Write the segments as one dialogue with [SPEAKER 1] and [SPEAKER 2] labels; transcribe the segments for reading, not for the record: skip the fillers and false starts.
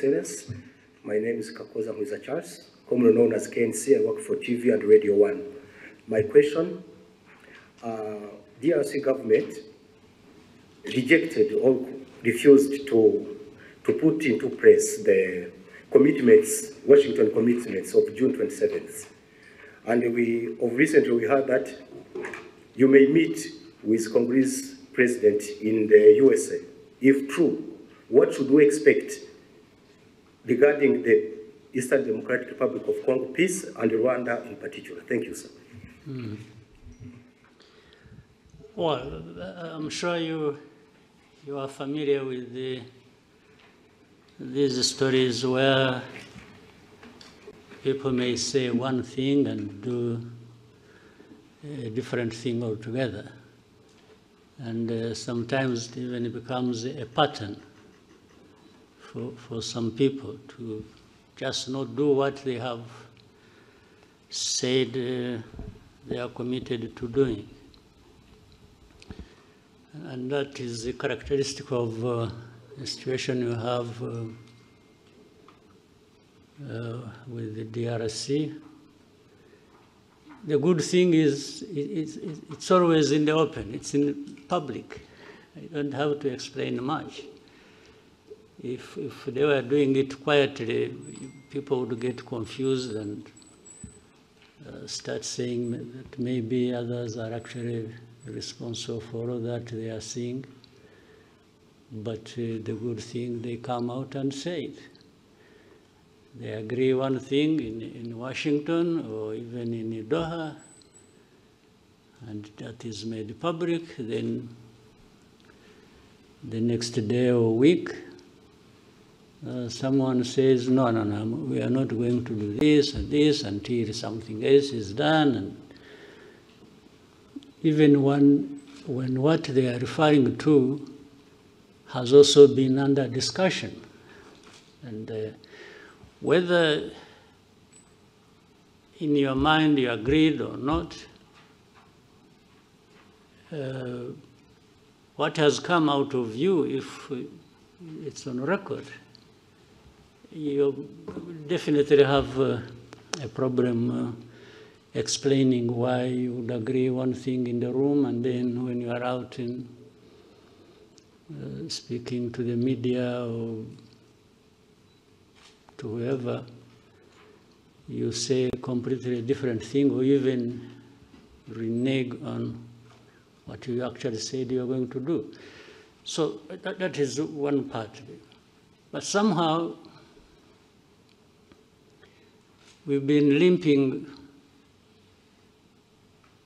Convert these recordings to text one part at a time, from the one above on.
[SPEAKER 1] Excellence. My name is Kakoza Mwiza Charles, commonly known as KNC. I work for TV and Radio 1. My question, DRC government rejected or refused to put into place the commitments, Washington commitments of June 27th. And recently we heard that you may meet with Congress President in the USA. If true, what should we expect regarding the Eastern Democratic Republic of Congo peace and Rwanda in particular? Thank you, sir.
[SPEAKER 2] Well, I'm sure you are familiar with these stories where people may say one thing and do a different thing altogether. And sometimes it even becomes a pattern for some people to just not do what they have said they are committed to doing. And that is a characteristic of the situation you have with the DRC. The good thing is it's always in the open, it's in public. You don't have to explain much. If they were doing it quietly, people would get confused and start saying that maybe others are actually responsible for all that they are seeing. But the good thing, they come out and say it. They agree one thing in Washington or even in Doha, and that is made public. Then the next day or week, someone says, no, we are not going to do this and this until something else is done. And even when what they are referring to has also been under discussion. And whether in your mind you agreed or not, what has come out of you, if it's on record, you definitely have a problem explaining why you would agree one thing in the room, and then when you are out in speaking to the media or to whoever, you say a completely different thing, or even renege on what you actually said you are going to do. So that is one part of it. But somehow we've been limping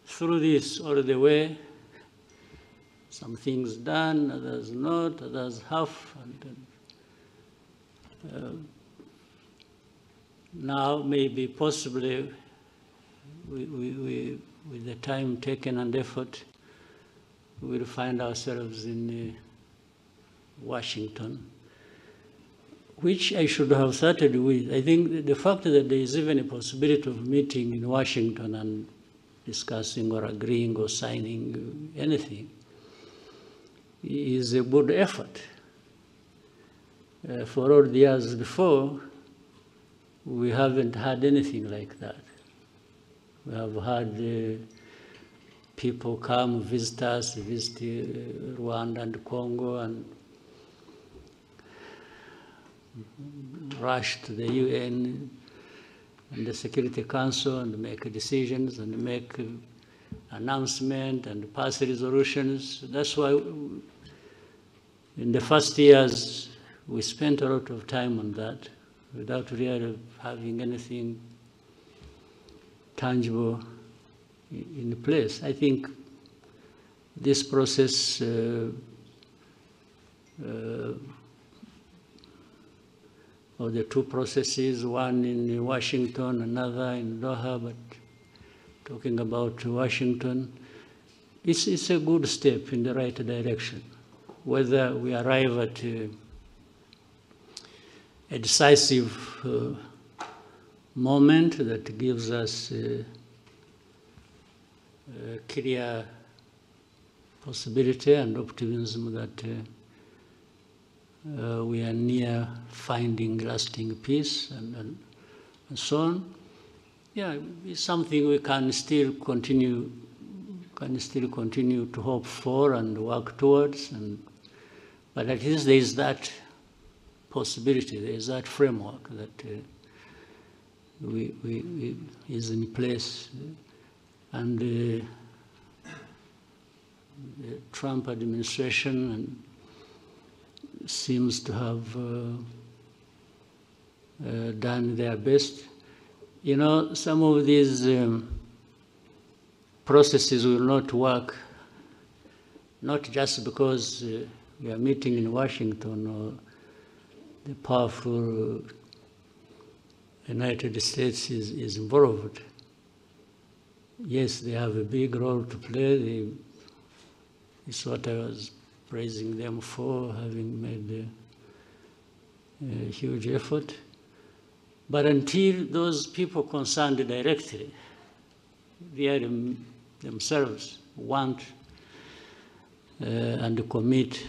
[SPEAKER 2] through this all the way. Some things done, others not, others half. And now maybe possibly with the time taken and effort, we will find ourselves in Washington, which I should have started with. I think the fact that there is even a possibility of meeting in Washington and discussing or agreeing or signing anything is a good effort. For all the years before, we haven't had anything like that. We have had people come visit us, visit Rwanda and Congo, and rush to the UN and the Security Council and make decisions and make announcements and pass resolutions. That's why in the first years we spent a lot of time on that without really having anything tangible in place. I think this process or the two processes, one in Washington, another in Doha, but talking about Washington, it's a good step in the right direction. Whether we arrive at a decisive moment that gives us a clear possibility and optimism that we are near finding lasting peace and so on. Yeah, it's something we can still continue to hope for and work towards, but at least there is that possibility, there is that framework that is in place, and the Trump administration seems to have done their best. You know, some of these processes will not work, not just because we are meeting in Washington or the powerful United States is involved. Yes, they have a big role to play. It's what I was praising them for, having made a huge effort. But until those people concerned directly, they themselves want and commit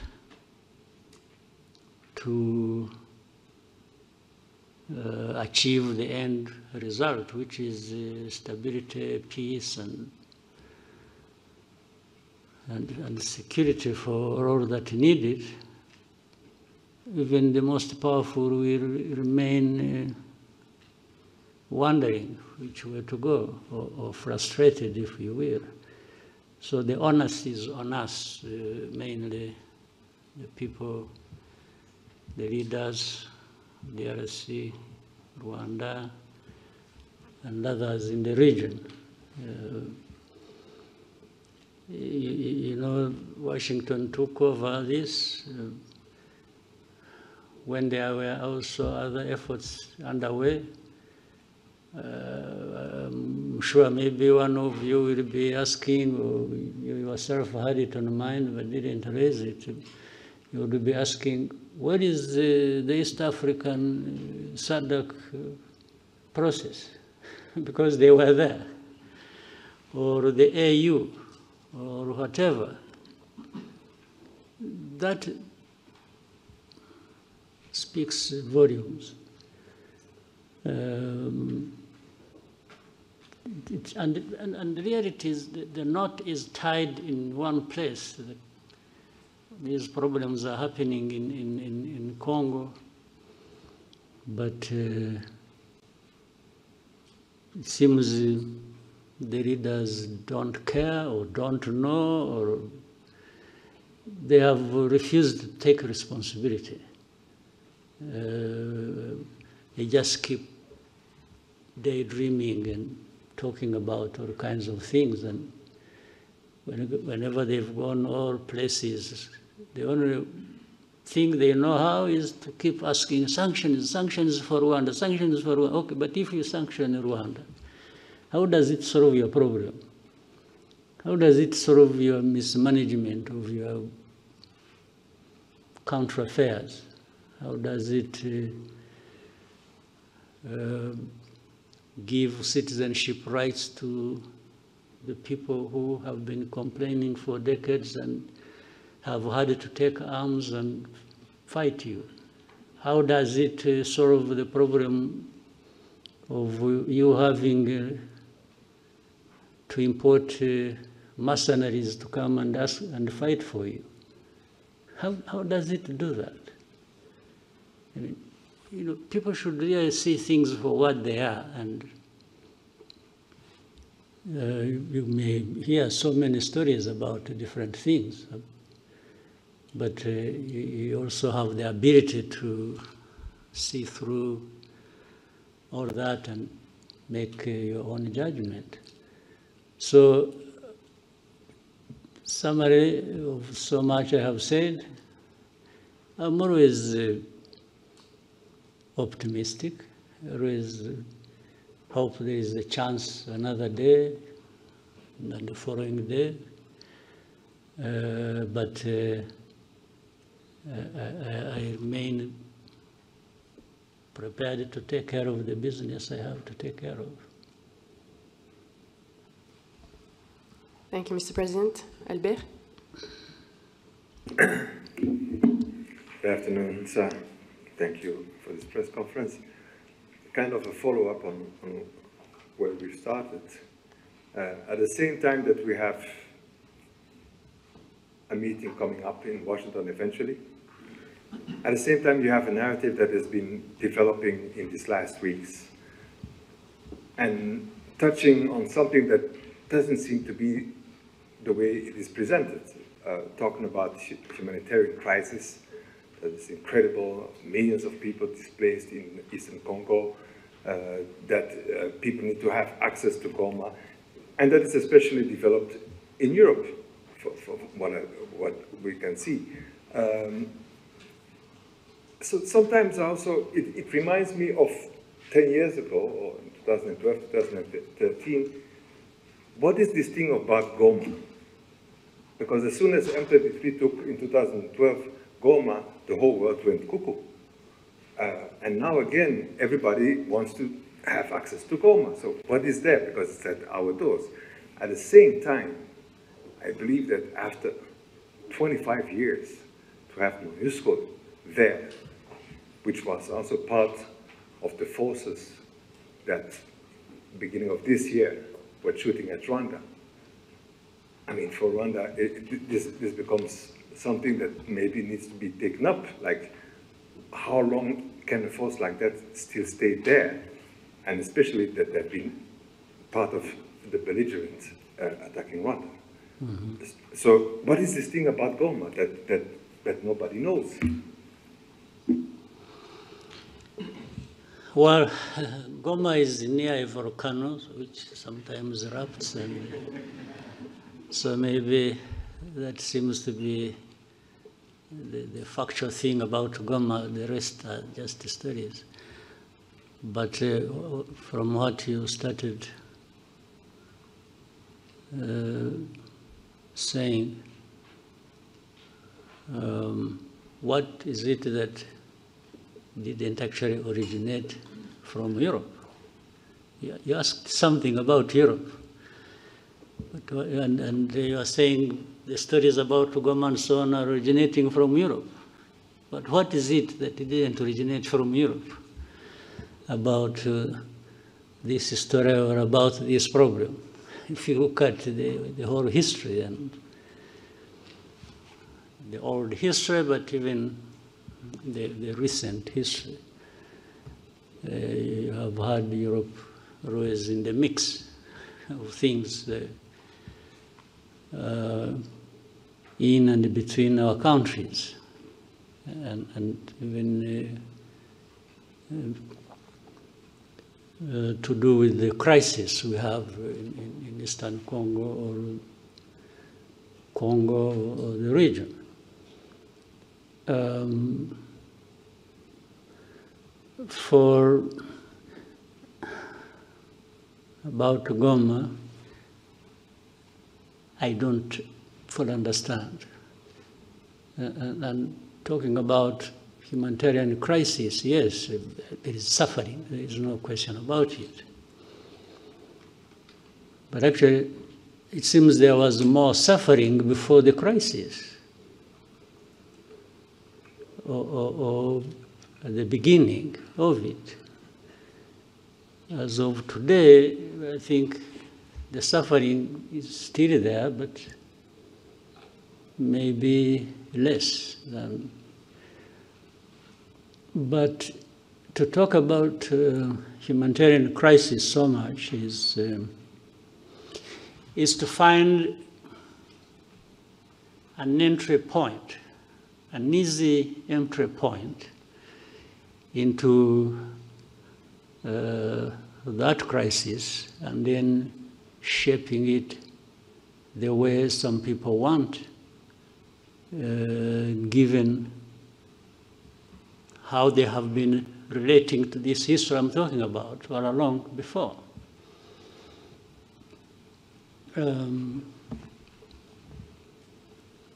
[SPEAKER 2] to achieve the end result, which is stability, peace, and security for all that needed, even the most powerful will remain wondering which way to go, or frustrated, if you will. So the onus is on us, mainly the people, the leaders, DRC, Rwanda, and others in the region. You know, Washington took over this when there were also other efforts underway. I'm sure maybe one of you will be asking, or you yourself had it on mind but didn't raise it. You would be asking, what is the East African SADC process? Because they were there, or the AU, or whatever. That speaks volumes. And the reality is the knot is tied in one place. These problems are happening in Congo, but it seems the leaders don't care or don't know, or they have refused to take responsibility. They just keep daydreaming and talking about all kinds of things, and whenever they've gone all places, the only thing they know how is to keep asking sanctions, sanctions for Rwanda, sanctions for Rwanda. Okay, but if you sanction Rwanda, how does it solve your problem? How does it solve your mismanagement of your country affairs? How does it give citizenship rights to the people who have been complaining for decades and have had to take arms and fight you? How does it solve the problem of you having to import mercenaries to come and fight for you? How does it do that? I mean, you know, people should really see things for what they are, and you may hear so many stories about different things, but you also have the ability to see through all that and make your own judgment. So, summary of so much I have said, I'm always optimistic. I always hope there is a chance another day and the following day. But I remain prepared to take care of the business I have to take care of.
[SPEAKER 3] Thank you, Mr. President. Albert?
[SPEAKER 4] Good afternoon, sir. Thank you for this press conference. Kind of a follow-up on where we started. At the same time that we have a meeting coming up in Washington eventually, at the same time you have a narrative that has been developing in these last weeks and touching on something that doesn't seem to be the way it is presented, talking about humanitarian crisis that is incredible, millions of people displaced in Eastern Congo, that people need to have access to Goma, and that is especially developed in Europe, for what we can see. So sometimes also it reminds me of 10 years ago, or in 2012, 2013, what is this thing about Goma? Because as soon as M23 took in 2012 Goma, the whole world went cuckoo. And now again, everybody wants to have access to Goma. So what is there? Because it's at our doors. At the same time, I believe that after 25 years, to have MONUSCO there, which was also part of the forces that, beginning of this year, were shooting at Rwanda. I mean, for Rwanda, this becomes something that maybe needs to be taken up. Like, how long can a force like that still stay there? And especially that they've been part of the belligerents attacking Rwanda. Mm-hmm. So what is this thing about Goma that nobody knows?
[SPEAKER 2] Well, Goma is near a volcano, which sometimes erupts, and so maybe that seems to be the factual thing about Goma. The rest are just stories. But from what you started saying, what is it that didn't actually originate from Europe? You asked something about Europe, and you are saying the stories about Goma and so on are originating from Europe. But what is it that didn't originate from Europe about this story or about this problem? If you look at the whole history and the old history, but even the recent history, you have had Europe always in the mix of things in and between our countries, and even to do with the crisis we have in Eastern Congo or the region. For about Goma, I don't fully understand. And talking about humanitarian crisis, yes, there is suffering, there is no question about it. But actually, it seems there was more suffering before the crisis, or at the beginning of it. As of today, I think the suffering is still there, but maybe less than. But to talk about humanitarian crisis so much is to find an entry point, an easy entry point into that crisis, and then shaping it the way some people want, given how they have been relating to this history I'm talking about all along before.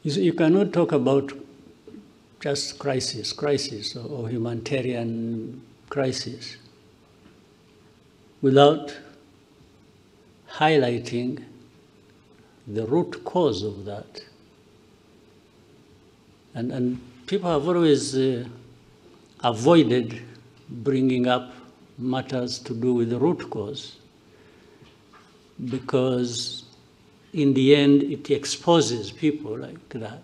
[SPEAKER 2] You cannot talk about just crisis or humanitarian crisis without highlighting the root cause of that. And people have always avoided bringing up matters to do with the root cause, because in the end it exposes people like that.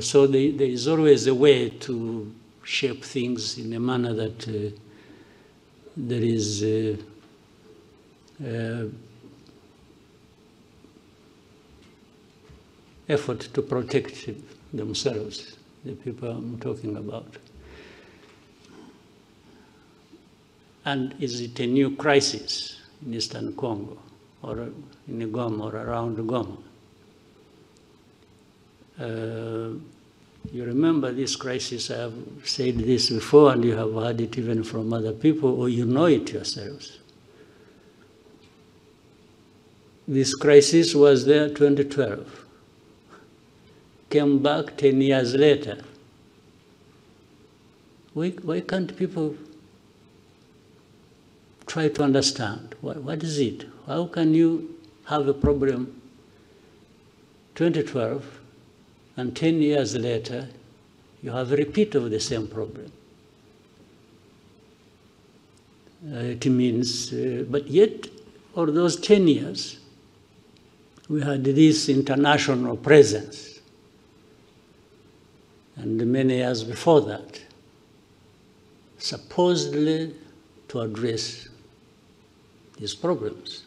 [SPEAKER 2] So there is always a way to shape things in a manner that there is effort to protect themselves, the people I'm talking about. And is it a new crisis in Eastern Congo, or in Goma, or around Goma? You remember this crisis, I have said this before, and you have heard it even from other people, or you know it yourselves. This crisis was there 2012, came back 10 years later. Why can't people try to understand? What is it? How can you have a problem 2012, and 10 years later, you have a repeat of the same problem? It means, but yet, for those 10 years, we had this international presence. And many years before that, supposedly to address these problems.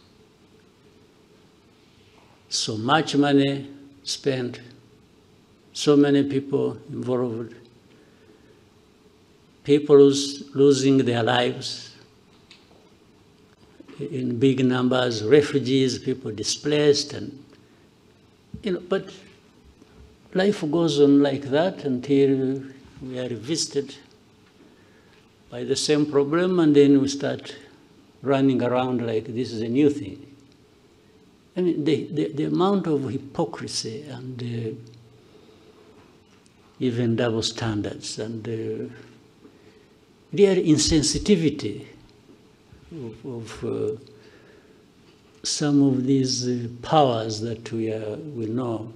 [SPEAKER 2] So much money spent, so many people involved, people losing their lives in big numbers, refugees, people displaced, and but life goes on like that until we are visited by the same problem, and then we start running around like this is a new thing. I mean, the amount of hypocrisy and even double standards and real insensitivity of some of these powers that we know,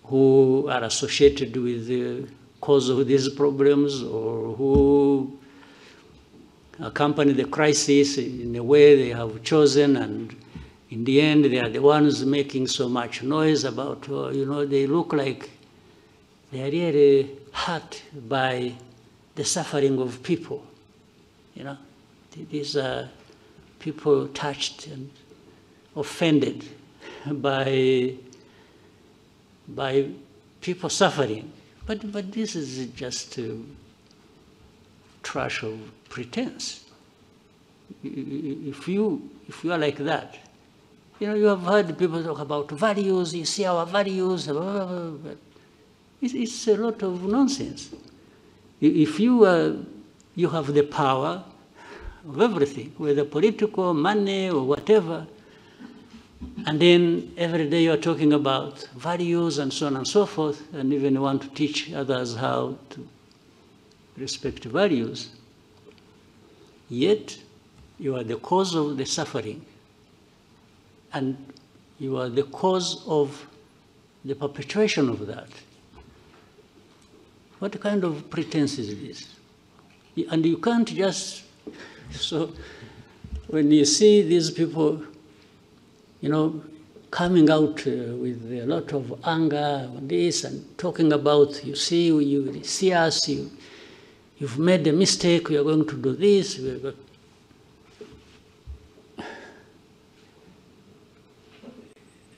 [SPEAKER 2] who are associated with the cause of these problems, or who accompany the crisis in a way they have chosen, and in the end they are the ones making so much noise about, they look like they are really hurt by the suffering of people. These are people touched and offended by people suffering. But this is just trash of pretense. If you are like that, you have heard people talk about values, you see our values, blah, blah, blah, blah. It's a lot of nonsense. If you have the power of everything, whether political, money, or whatever, and then every day you're talking about values and so on and so forth, and even want to teach others how to respect values, yet you are the cause of the suffering, and you are the cause of the perpetuation of that. What kind of pretense is this? And you can't just, so when you see these people, coming out with a lot of anger on this and talking about, you see us, you've made a mistake, we are going to do this.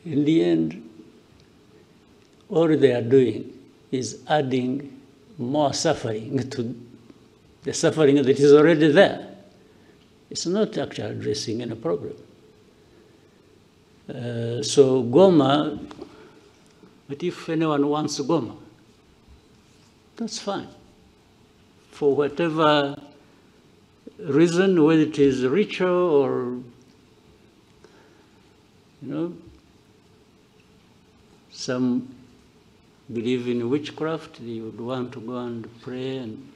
[SPEAKER 2] In the end, all they are doing is adding more suffering to the suffering that is already there. It's not actually addressing any problem. So Goma, but if anyone wants Goma, that's fine. For whatever reason, whether it is ritual or, some believe in witchcraft, they would want to go and pray in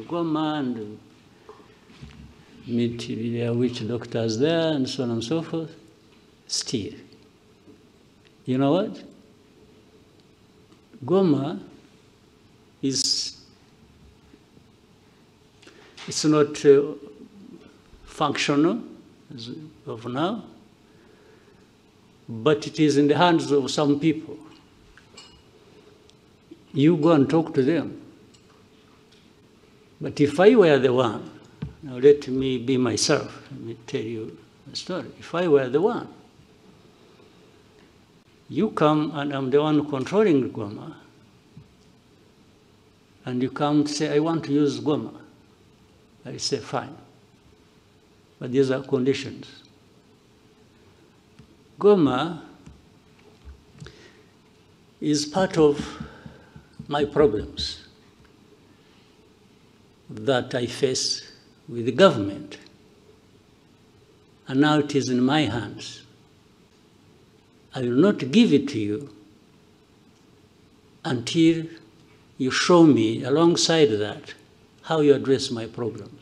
[SPEAKER 2] Goma and meet their witch doctors there and so on and so forth. Still, you know what? Goma is, it's not functional as of now, but it is in the hands of some people. You go and talk to them. But if I were the one, now let me be myself, let me tell you a story. If I were the one, you come and I'm the one controlling Goma, and you come to say, I want to use Goma. I say, fine. But these are conditions. Goma is part of my problems that I face with the government. And now it is in my hands. I will not give it to you until you show me, alongside that, how you address my problems.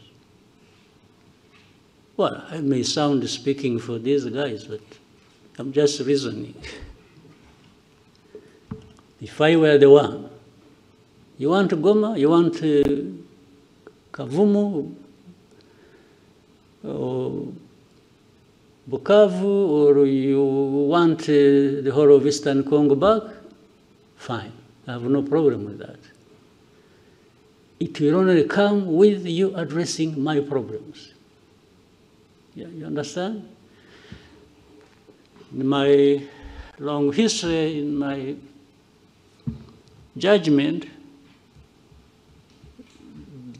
[SPEAKER 2] Well, I may sound speaking for these guys, but I'm just reasoning. If I were the one, you want Goma, you want Kavumu, or Bukavu, or you want the whole of Eastern Congo back, fine. I have no problem with that. It will only come with you addressing my problems. Yeah, you understand? In my long history, in my judgment,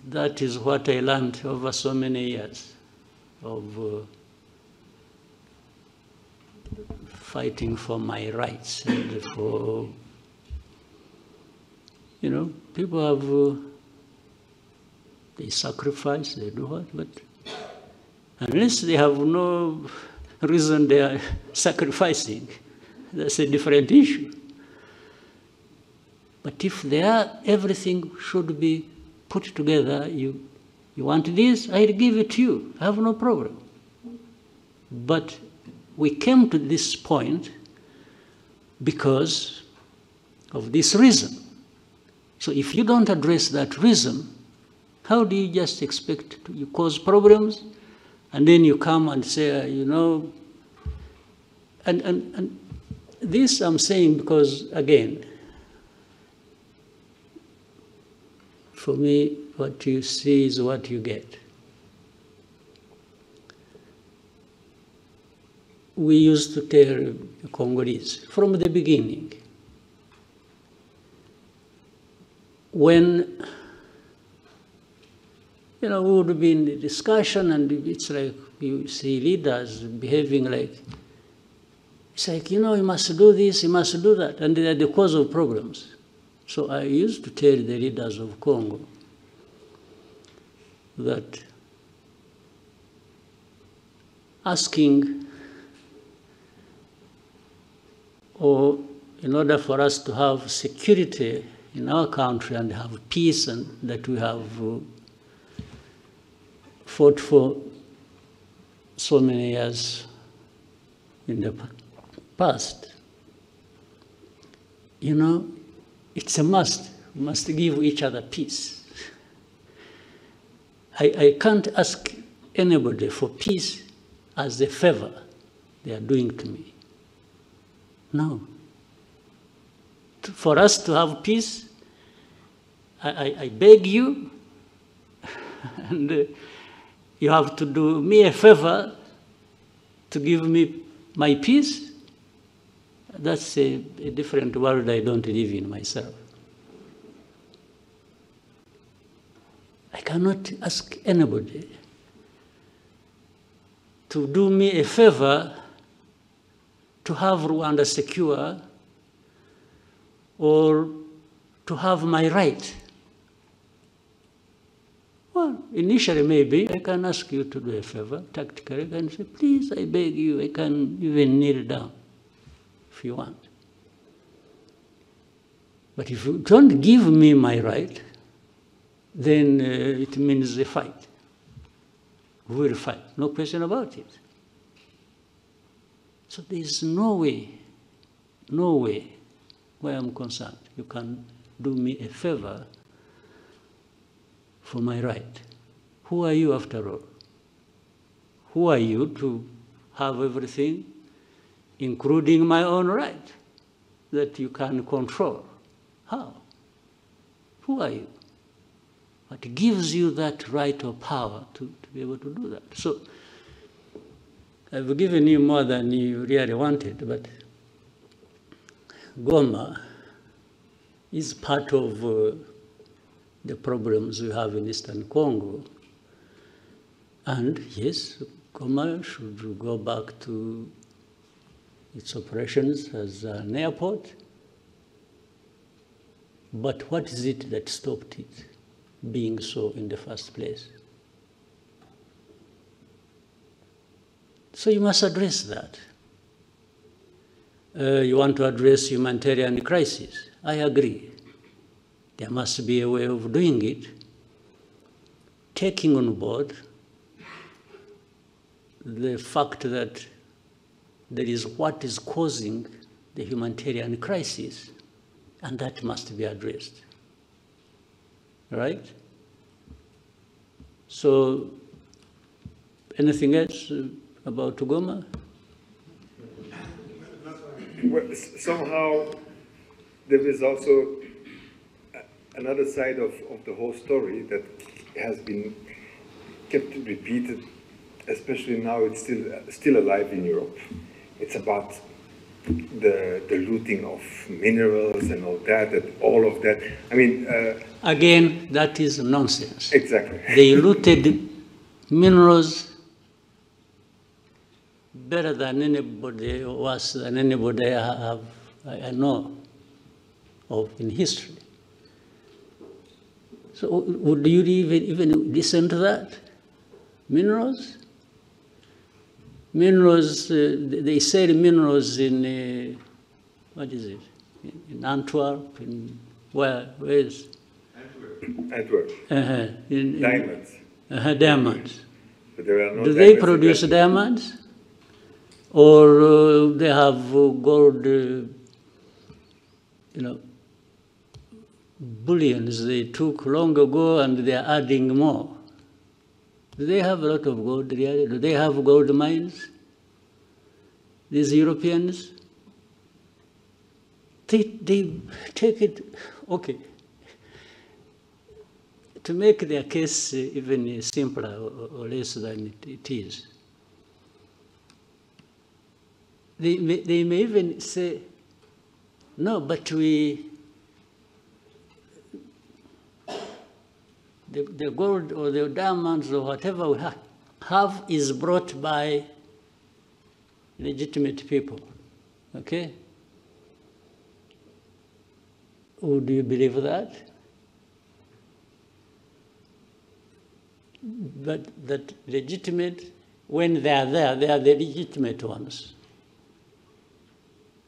[SPEAKER 2] that is what I learned over so many years of fighting for my rights and for, you know, people have, they sacrifice, they do what, but unless they have no reason they are sacrificing, that's a different issue. But if they are, everything should be put together. You want this, I'll give it to you. I have no problem. But we came to this point because of this reason. So if you don't address that reason, how do you just expect to cause problems? And then you come and say, you know, and this I'm saying because, again, for me, what you see is what you get. We used to tell the Congolese from the beginning, when, you know, we would be in the discussion and it's like you see leaders behaving like, it's like, you know, you must do this, you must do that, and they are the cause of problems. So I used to tell the leaders of Congo that asking, or in order for us to have security in our country and have peace, and that we have fought for so many years in the past, you know, it's a must. We must give each other peace. I can't ask anybody for peace as a favor they are doing to me. No. For us to have peace, I beg you, and you have to do me a favor to give me my peace. That's a different world I don't live in myself. I cannot ask anybody to do me a favor to have Rwanda secure or to have my right. Well, initially maybe I can ask you to do a favor, tactically, I can say, please, I beg you, I can even kneel down if you want. But if you don't give me my right, then it means a fight. We will fight, no question about it. So there is no way where I'm concerned. You can do me a favor for my right. Who are you after all? Who are you to have everything, including my own right, that you can control? How? Who are you? What gives you that right or power to be able to do that? So I've given you more than you really wanted, but Goma is part of the problems we have in Eastern Congo. And yes, Goma should go back to its operations as an airport. But what is it that stopped it being so in the first place? So you must address that. You want to address humanitarian crisis. I agree. There must be a way of doing it, taking on board the fact that there is what is causing the humanitarian crisis, and that must be addressed. Right? So, anything else about Goma?
[SPEAKER 4] Well, somehow there is also another side of the whole story that has been kept repeated, especially now it's still alive in Europe. It's about the looting of minerals and all of that. I mean...
[SPEAKER 2] Again, that is nonsense.
[SPEAKER 4] Exactly.
[SPEAKER 2] They looted minerals better than anybody, worse than anybody I know of in history. So would you even listen to that? Minerals? Minerals, they sell minerals in, what is it? In Antwerp, in where is?
[SPEAKER 4] Antwerp. Diamonds.
[SPEAKER 2] Diamonds.
[SPEAKER 4] But there are no
[SPEAKER 2] Do they produce diamonds? Or they have gold, bullions they took long ago and they are adding more? Do they have a lot of gold really? Do they have gold mines? These Europeans? They take it, okay. To make their case even simpler or less than it is, they may even say, no, but the gold or the diamonds or whatever we have is brought by legitimate people, okay? Would you believe that? But that legitimate, when they are there, they are the legitimate ones.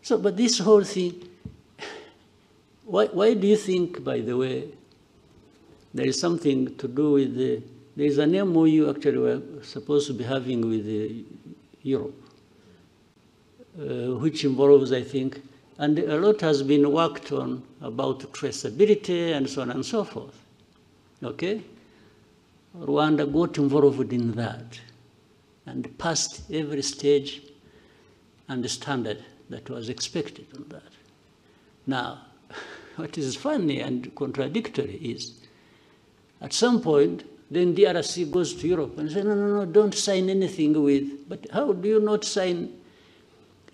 [SPEAKER 2] So, but this whole thing, why do you think, by the way, there is something to do with there is an MOU actually we're supposed to be having with Europe, which involves, I think, and a lot has been worked on about traceability and so on and so forth, okay? Rwanda got involved in that and passed every stage and the standard that was expected on that. Now, what is funny and contradictory is, at some point, then DRC goes to Europe and says, no, don't sign anything with, but how do you not sign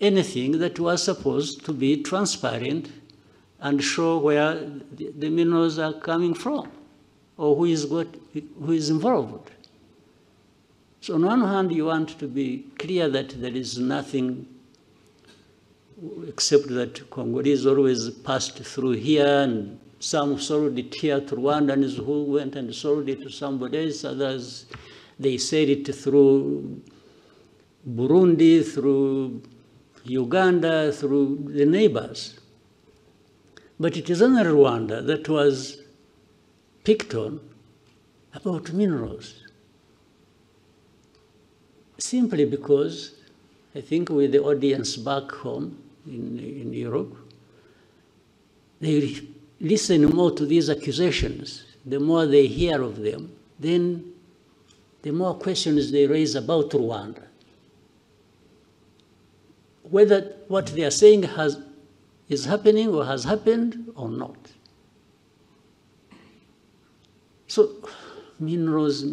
[SPEAKER 2] anything that was supposed to be transparent and show where the minerals are coming from or who is involved? So on one hand, you want to be clear that there is nothing except that Congolese always passed through here, and some sold it here to Rwandans who went and sold it to somebody else. Others, they said it through Burundi, through Uganda, through the neighbors. But it is only Rwanda that was picked on about minerals. Simply because, I think with the audience back home in Europe, they listen more to these accusations, the more they hear of them, then the more questions they raise about Rwanda. Whether what they are saying is happening or has happened or not. So minerals,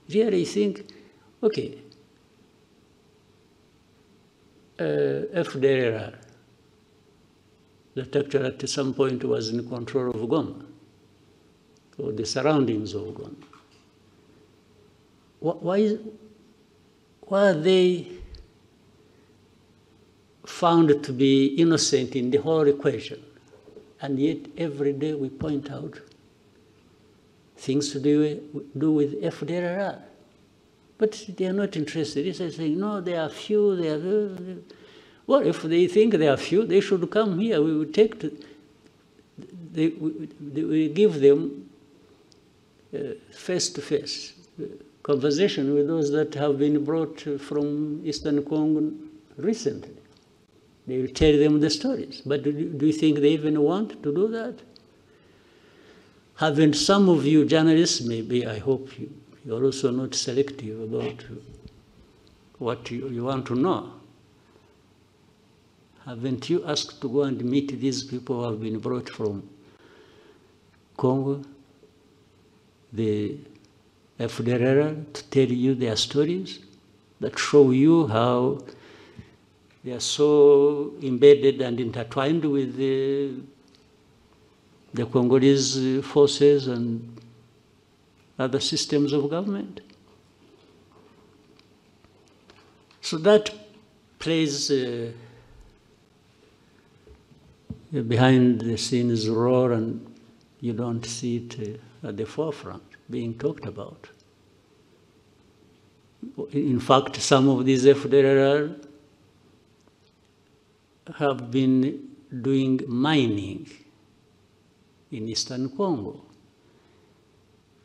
[SPEAKER 2] really think, okay, FDLR, that actually at some point was in control of Goma, or the surroundings of Goma. Why are they found to be innocent in the whole equation? And yet every day we point out things to do with FDLR. But they are not interested. They say, saying, no, they are few, they are... Well, if they think they are few, they should come here. We will take to... we give them face-to-face conversation with those that have been brought from Eastern Congo recently. They will tell them the stories. But do you think they even want to do that? Haven't some of you journalists, maybe, I hope you're also not selective about what you want to know. Haven't you asked to go and meet these people who have been brought from Congo, the FDLR, to tell you their stories that show you how they are so embedded and intertwined with the Congolese forces and other systems of government? So that plays behind the scenes role, and you don't see it at the forefront being talked about. In fact, some of these FDLR have been doing mining in Eastern Congo.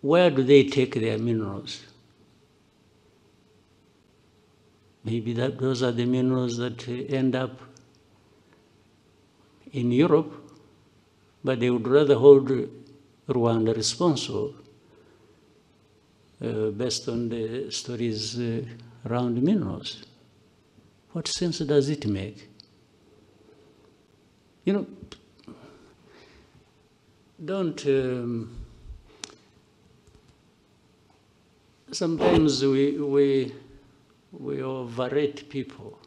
[SPEAKER 2] Where do they take their minerals? Maybe those are the minerals that end up in Europe, but they would rather hold Rwanda responsible based on the stories around minerals. What sense does it make? You know, don't... sometimes we overrate people.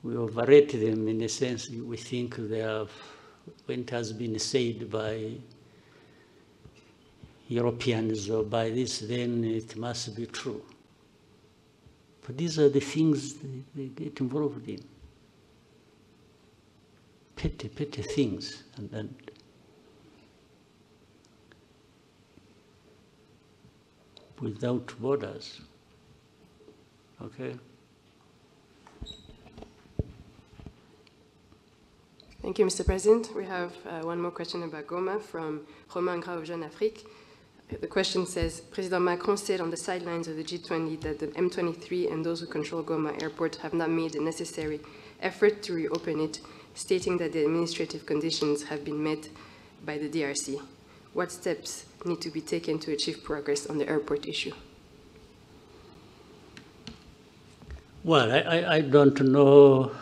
[SPEAKER 2] We overrate them in a sense. We think they are, when it has been said by Europeans or by this, then it must be true. But these are the things they get involved in. Petty things. And without borders. Okay?
[SPEAKER 3] Thank you, Mr. President. We have one more question about Goma from Romain Grau of Jeune Afrique. The question says, President Macron said on the sidelines of the G20 that the M23 and those who control Goma airport have not made the necessary effort to reopen it, stating that the administrative conditions have been met by the DRC. What steps need to be taken to achieve progress on the airport issue?
[SPEAKER 2] Well, I don't know,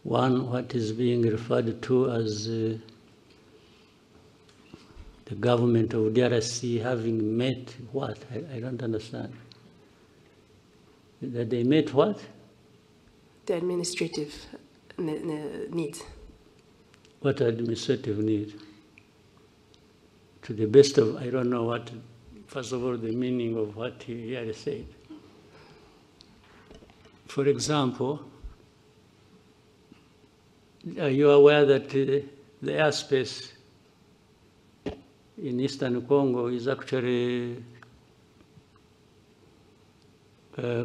[SPEAKER 2] what is being referred to as the government of DRC having met what? I don't understand. That they met what?
[SPEAKER 3] The administrative needs.
[SPEAKER 2] What administrative need? To the best of, I don't know what, first of all, the meaning of what he had said. For example, are you aware that the airspace in Eastern Congo is actually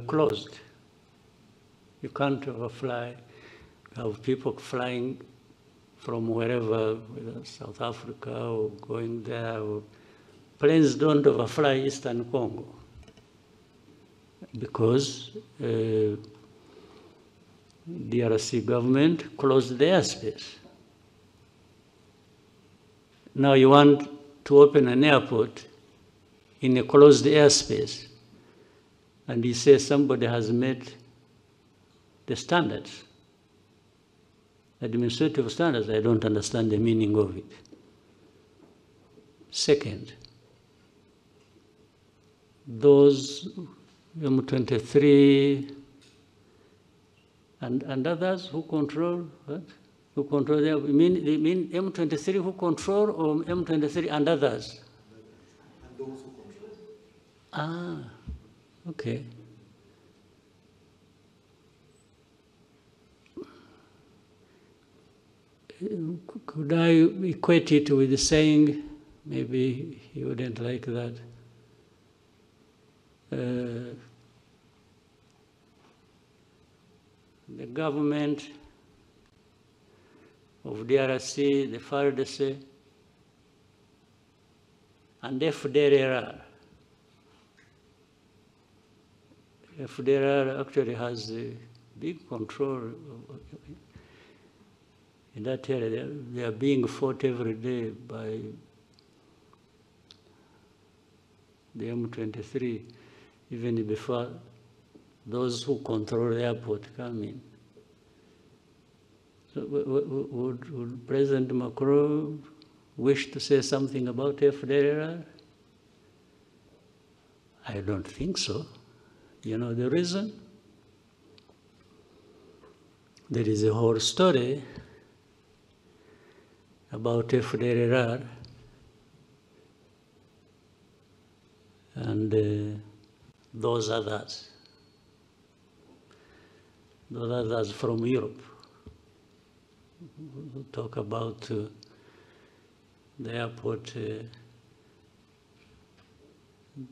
[SPEAKER 2] closed? You can't overfly. You have people flying from wherever, whether South Africa or going there. Planes don't overfly Eastern Congo because DRC government closed the airspace. Now you want to open an airport in a closed airspace, and you say somebody has met the standards, administrative standards. I don't understand the meaning of it. Second, those M23 and others who control what? Who control them? You mean M23 who control, or M23 and others?
[SPEAKER 5] And those who control.
[SPEAKER 2] Ah, okay. Could I equate it with saying, maybe he wouldn't like that, the government of DRC, the FARDC, and FDRR. FDRR actually has a big control in that area. They are being fought every day by the M23, even before those who control the airport come in. So would President Macron wish to say something about FDRR? I don't think so. You know the reason? There is a whole story about FDRR and those others from Europe who talk about the airport,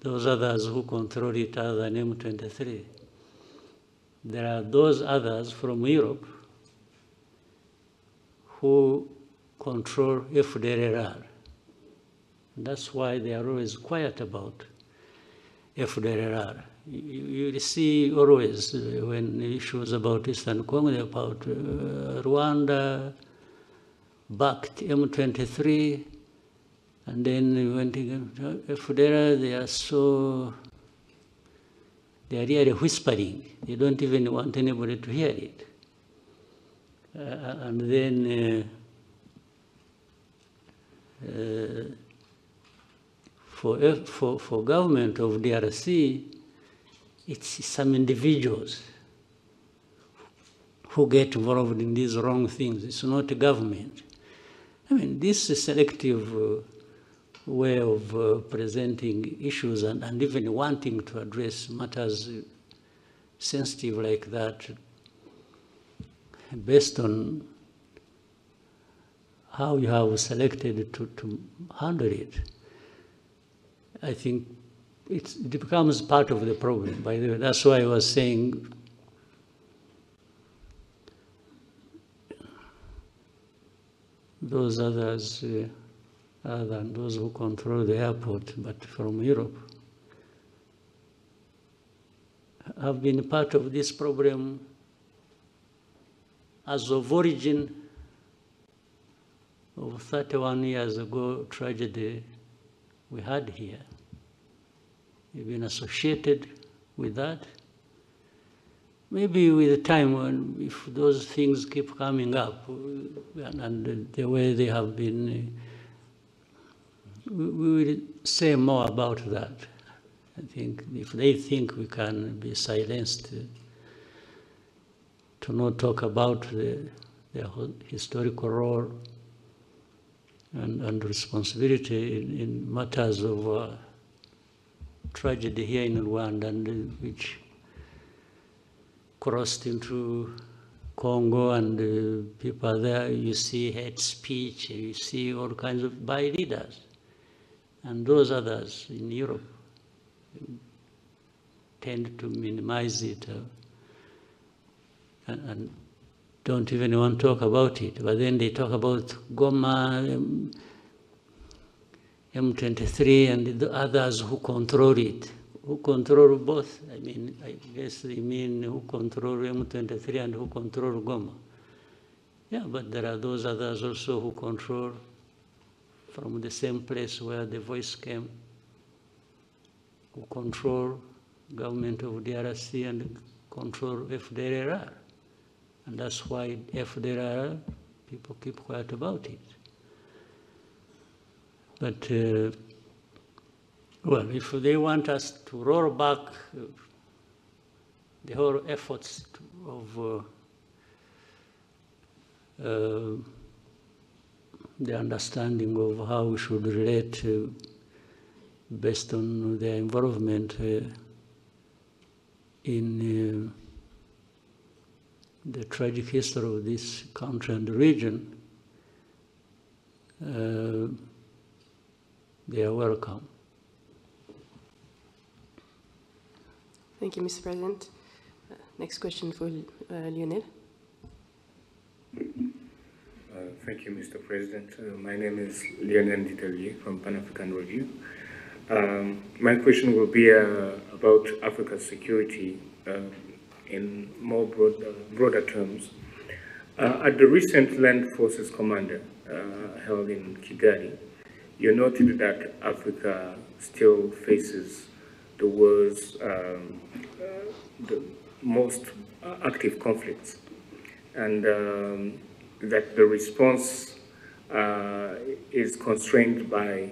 [SPEAKER 2] those others who control it other than M23. There are those others from Europe who control FDRR. That's why they are always quiet about FDRR. You see always when issues about Eastern Congo, about Rwanda backed M23, and then when FDRR, they are really whispering. They don't even want anybody to hear it. And then for government of DRC, it's some individuals who get involved in these wrong things. It's not a government. I mean, this is selective way of presenting issues and even wanting to address matters sensitive like that based on how you have selected to handle it. I think it becomes part of the problem, by the way. That's why I was saying those others, other than those who control the airport, but from Europe, have been part of this problem as of origin of 31 years ago tragedy we had here. We've been associated with that. Maybe with the time when, if those things keep coming up, and the way they have been, we will say more about that. I think if they think we can be silenced to not talk about their historical role and responsibility in matters of tragedy here in Rwanda, and which crossed into Congo, and people there, you see hate speech, you see all kinds of by leaders. And those others in Europe tend to minimize it and don't even want to talk about it. But then they talk about Goma, M23, and the others who control it. who control both? I mean, I guess they mean who control M23 and who control Goma. Yeah, but there are those others also who control from the same place where the voice came, who control government of DRC and control FDLR. And that's why FDLR, people keep quiet about it. But, well, if they want us to roll back the whole efforts of the understanding of how we should relate based on their involvement in the tragic history of this country and region, they are welcome.
[SPEAKER 3] Thank you, Mr. President. Next question for Lionel.
[SPEAKER 1] Thank you, Mr. President. My name is Lionel Ditelier from Pan-African Review. My question will be about Africa's security in more broader terms. At the recent Land Forces Commander held in Kigali, you noted that Africa still faces the world's the most active conflicts, and that the response is constrained by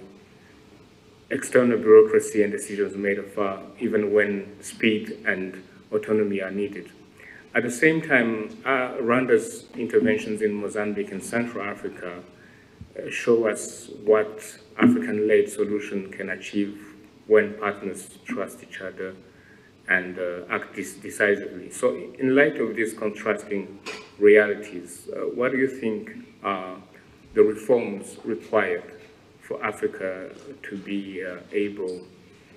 [SPEAKER 1] external bureaucracy and decisions made afar, even when speed and autonomy are needed. At the same time, Rwanda's interventions in Mozambique and Central Africa show us what African-led solution can achieve when partners trust each other and act decisively. So in light of these contrasting realities, what do you think are the reforms required for Africa to be able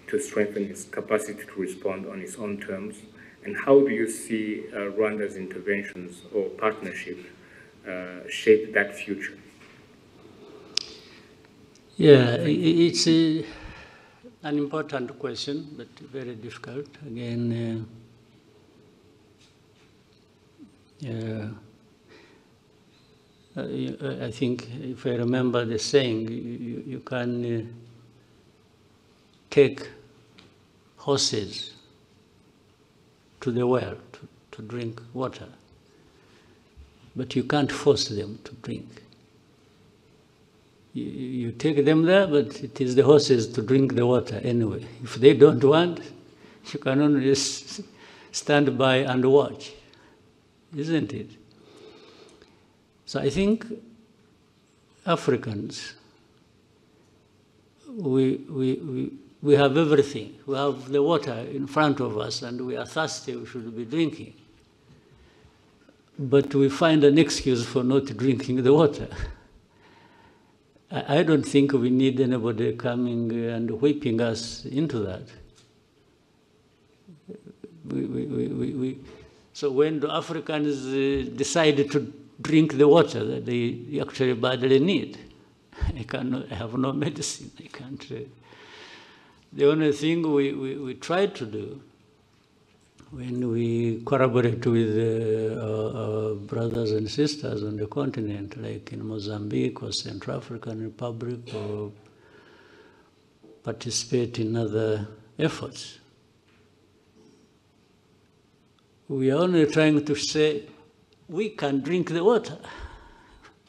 [SPEAKER 1] to strengthen its capacity to respond on its own terms? And how do you see Rwanda's interventions or partnership shape that future?
[SPEAKER 2] Yeah, it's an important question, but very difficult. Again, I think if I remember the saying, you can take horses to the well to drink water, but you can't force them to drink. You take them there, but it is the horses to drink the water anyway. If they don't want, you can only just stand by and watch, isn't it? So I think Africans, we have everything. We have the water in front of us and we are thirsty, we should be drinking. But we find an excuse for not drinking the water. I don't think we need anybody coming and whipping us into that. So when the Africans decide to drink the water that they actually badly need, I have no medicine. I can't. The only thing we try to do when we collaborate with our brothers and sisters on the continent, like in Mozambique or Central African Republic, or participate in other efforts, we are only trying to say, we can drink the water.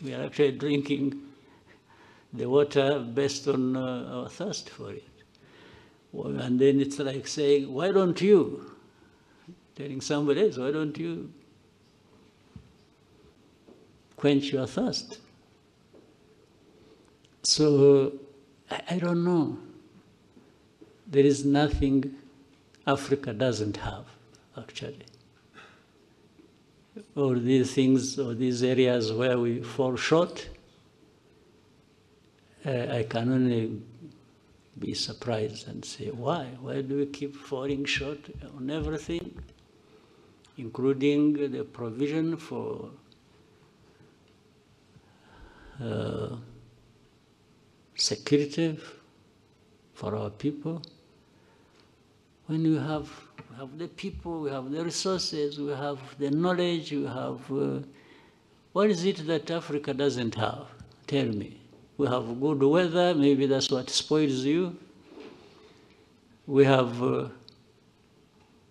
[SPEAKER 2] We are actually drinking the water based on our thirst for it. And then it's like saying, why don't you? Telling somebody else, why don't you quench your thirst? So, I don't know. There is nothing Africa doesn't have, actually. All these things, or these areas where we fall short, I can only be surprised and say, why? Why do we keep falling short on everything, including the provision for security for our people? when we have the people, we have the resources, we have the knowledge, we have, what is it that Africa doesn't have? Tell me. We have good weather, maybe that's what spoils you. We have,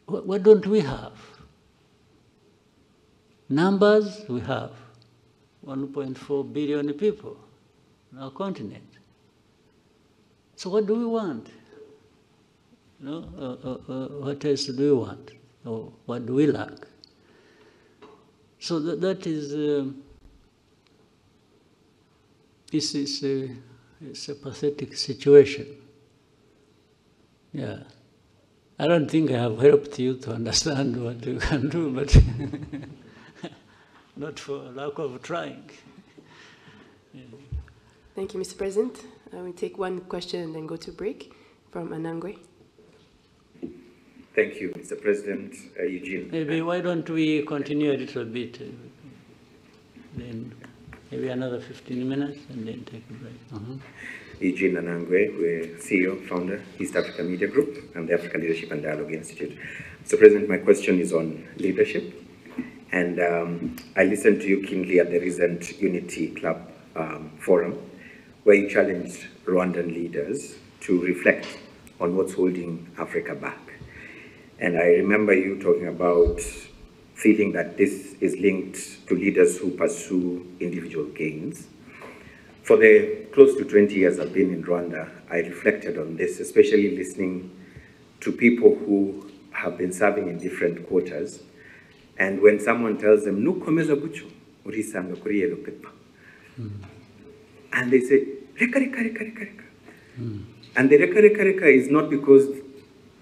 [SPEAKER 2] what don't we have? Numbers, we have 1.4 billion people on our continent. So what do we want? No? What else do we want? Or what do we lack? So that is, this is it's a pathetic situation. Yeah. I don't think I have helped you to understand what you can do, but not for lack of trying. Yeah.
[SPEAKER 3] Thank you, Mr. President. We take one question and then go to break from Anangwe.
[SPEAKER 1] Thank you, Mr. President. Eugene.
[SPEAKER 2] Maybe why don't we continue a little bit, then maybe another 15 minutes and then take a break.
[SPEAKER 1] Eugene Anangwe, we're CEO, founder, East Africa Media Group, and the Africa Leadership and Dialogue Institute. Mr. President, my question is on leadership. And I listened to you keenly at the recent Unity Club forum, where you challenged Rwandan leaders to reflect on what's holding Africa back. And I remember you talking about feeling that this is linked to leaders who pursue individual gains. For the close to 20 years I've been in Rwanda, I reflected on this, especially listening to people who have been serving in different quarters. And when someone tells them, "Nukomeza gucho, urisanga kuri yellow paper," and they say, "Reka, reka, reka, reka, reka." And the reka, reka, reka is not because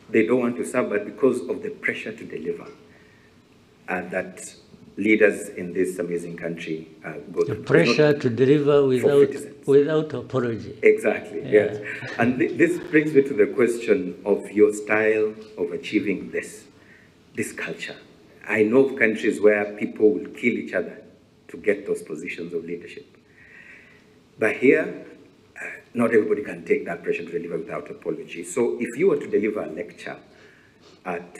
[SPEAKER 1] they don't want to serve, but because of the pressure to deliver. And that leaders in this amazing country go through.
[SPEAKER 2] The pressure to deliver without apology.
[SPEAKER 1] Exactly,
[SPEAKER 2] yeah.
[SPEAKER 1] Yes. And this brings me to the question of your style of achieving this culture. I know of countries where people will kill each other to get those positions of leadership. But here, not everybody can take that pressure to deliver without apology. So if you were to deliver a lecture at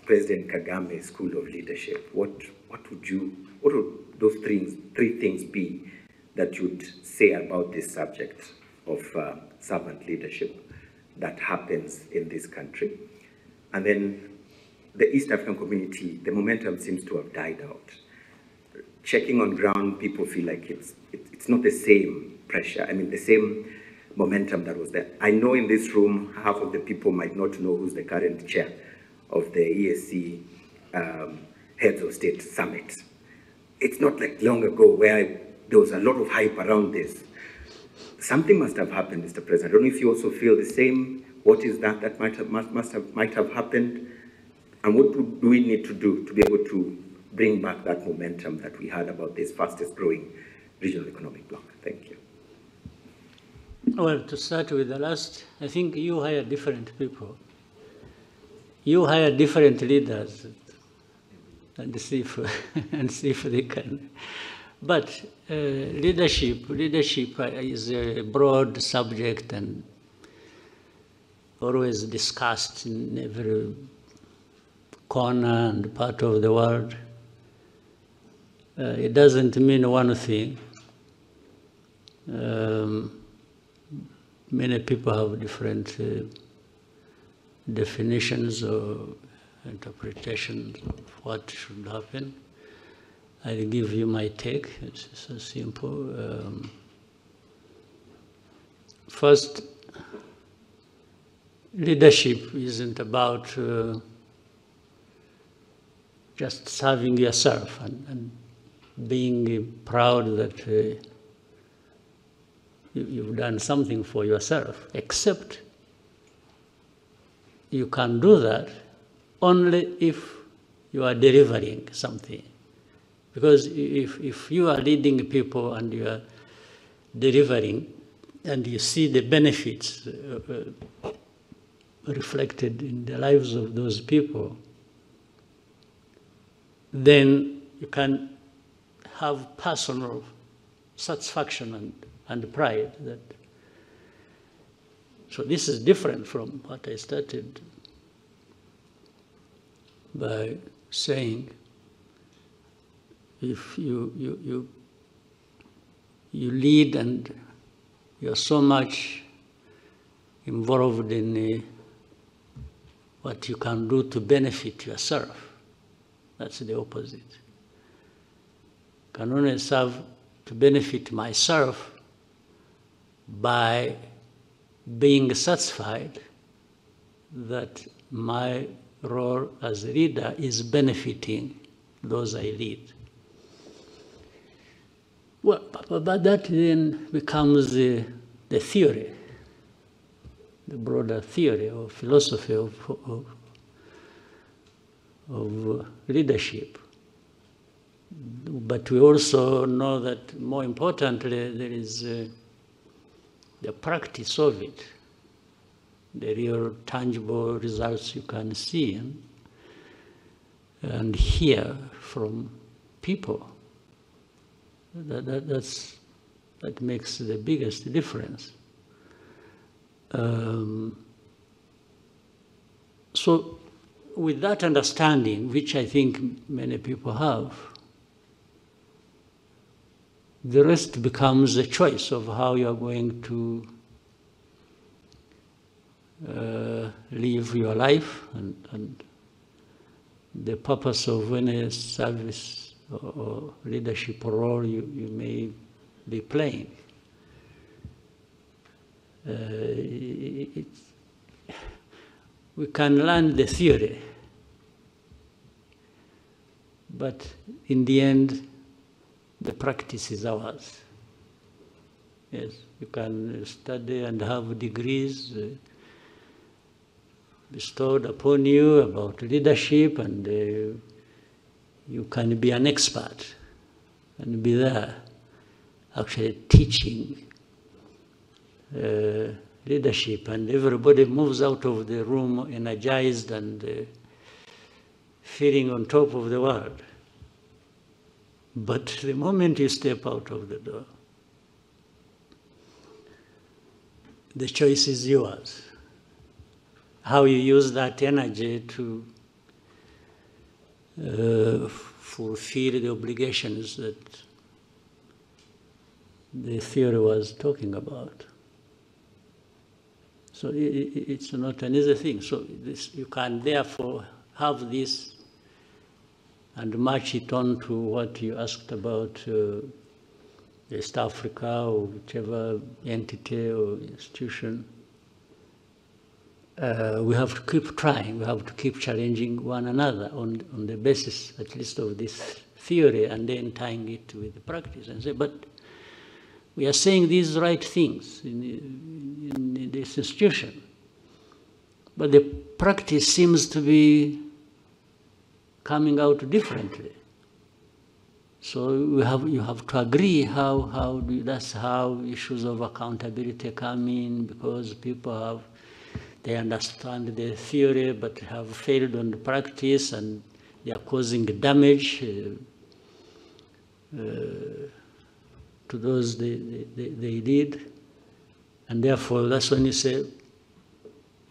[SPEAKER 1] President Kagame's School of Leadership, what would those three things be that you'd say about this subject of servant leadership that happens in this country? And then the East African community, the momentum seems to have died out. Checking on ground, people feel like it's not the same pressure, the same momentum that was there. I know in this room, half of the people might not know who's the current chair of the ESC Heads of State Summit. It's not like long ago where there was a lot of hype around this. Something must have happened, Mr. President. I don't know if you also feel the same. What is that might have happened? And what do we need to do to be able to bring back that momentum that we had about this fastest growing regional economic bloc? Thank you.
[SPEAKER 2] Well, to start with the last, I think you hire different people. You hire different leaders and see if they can. But leadership is a broad subject and always discussed in every corner and part of the world. It doesn't mean one thing. Many people have different definitions or interpretations of what should happen. I'll give you my take. It's so simple. First, leadership isn't about just serving yourself and being proud that you've done something for yourself, except you can do that only if you are delivering something. Because if you are leading people and you are delivering and you see the benefits reflected in the lives of those people, then you can have personal satisfaction and pride. So this is different from what I started by saying, if you lead and you're so much involved in what you can do to benefit yourself, that's the opposite. I can only serve to benefit myself by being satisfied that my role as a leader is benefiting those I lead. Well, but that then becomes the theory, the broader theory or philosophy of leadership. But we also know that, more importantly, there is the practice of it, the real tangible results you can see and hear from people. That makes the biggest difference. So with that understanding, which I think many people have, the rest becomes a choice of how you are going to live your life and the purpose of any service or leadership role you may be playing. We can learn the theory, but in the end, the practice is ours. Yes, you can study and have degrees bestowed upon you about leadership, and you can be an expert and be there actually teaching leadership, and everybody moves out of the room energized and feeling on top of the world. But the moment you step out of the door, the choice is yours. How you use that energy to fulfill the obligations that the theory was talking about. So it's not an easy thing. So you can therefore have this and match it on to what you asked about East Africa or whichever entity or institution. We have to keep trying, we have to keep challenging one another on the basis at least of this theory, and then tying it with the practice and say, but we are saying these right things in this institution, but the practice seems to be coming out differently. So you have to agree that's how issues of accountability come in, because people they understand the theory but have failed on the practice, and they are causing damage to those they lead. And therefore, that's when you say,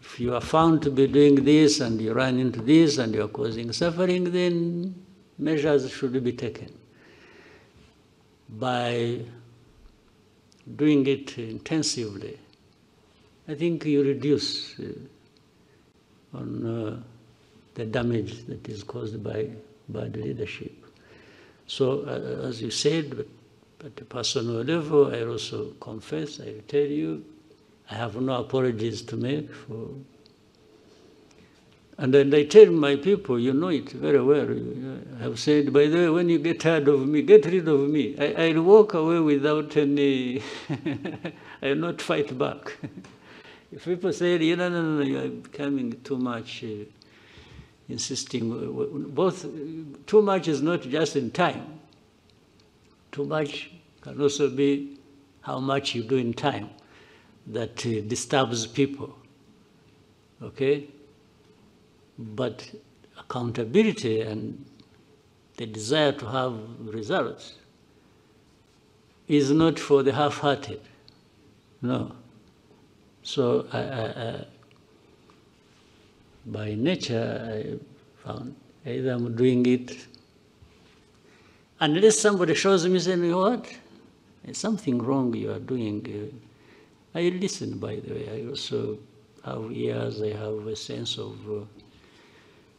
[SPEAKER 2] if you are found to be doing this and you run into this and you are causing suffering, then measures should be taken. By doing it intensively, I think you reduce on the damage that is caused by bad leadership. So, as you said, at a personal level, I also confess, I will tell you, I have no apologies to make for. And then I tell my people, you know it very well. I have said, by the way, when you get tired of me, get rid of me. I'll walk away without any, I will not fight back. If people say, no, you are becoming too much, insisting, both, too much is not just in time. Too much can also be how much you do in time that disturbs people, okay? But accountability and the desire to have results is not for the half-hearted, no. So by nature, I found Either I'm doing it, unless somebody shows me saying, what? There's something wrong you are doing. I listen, by the way. I also have ears, I have a sense of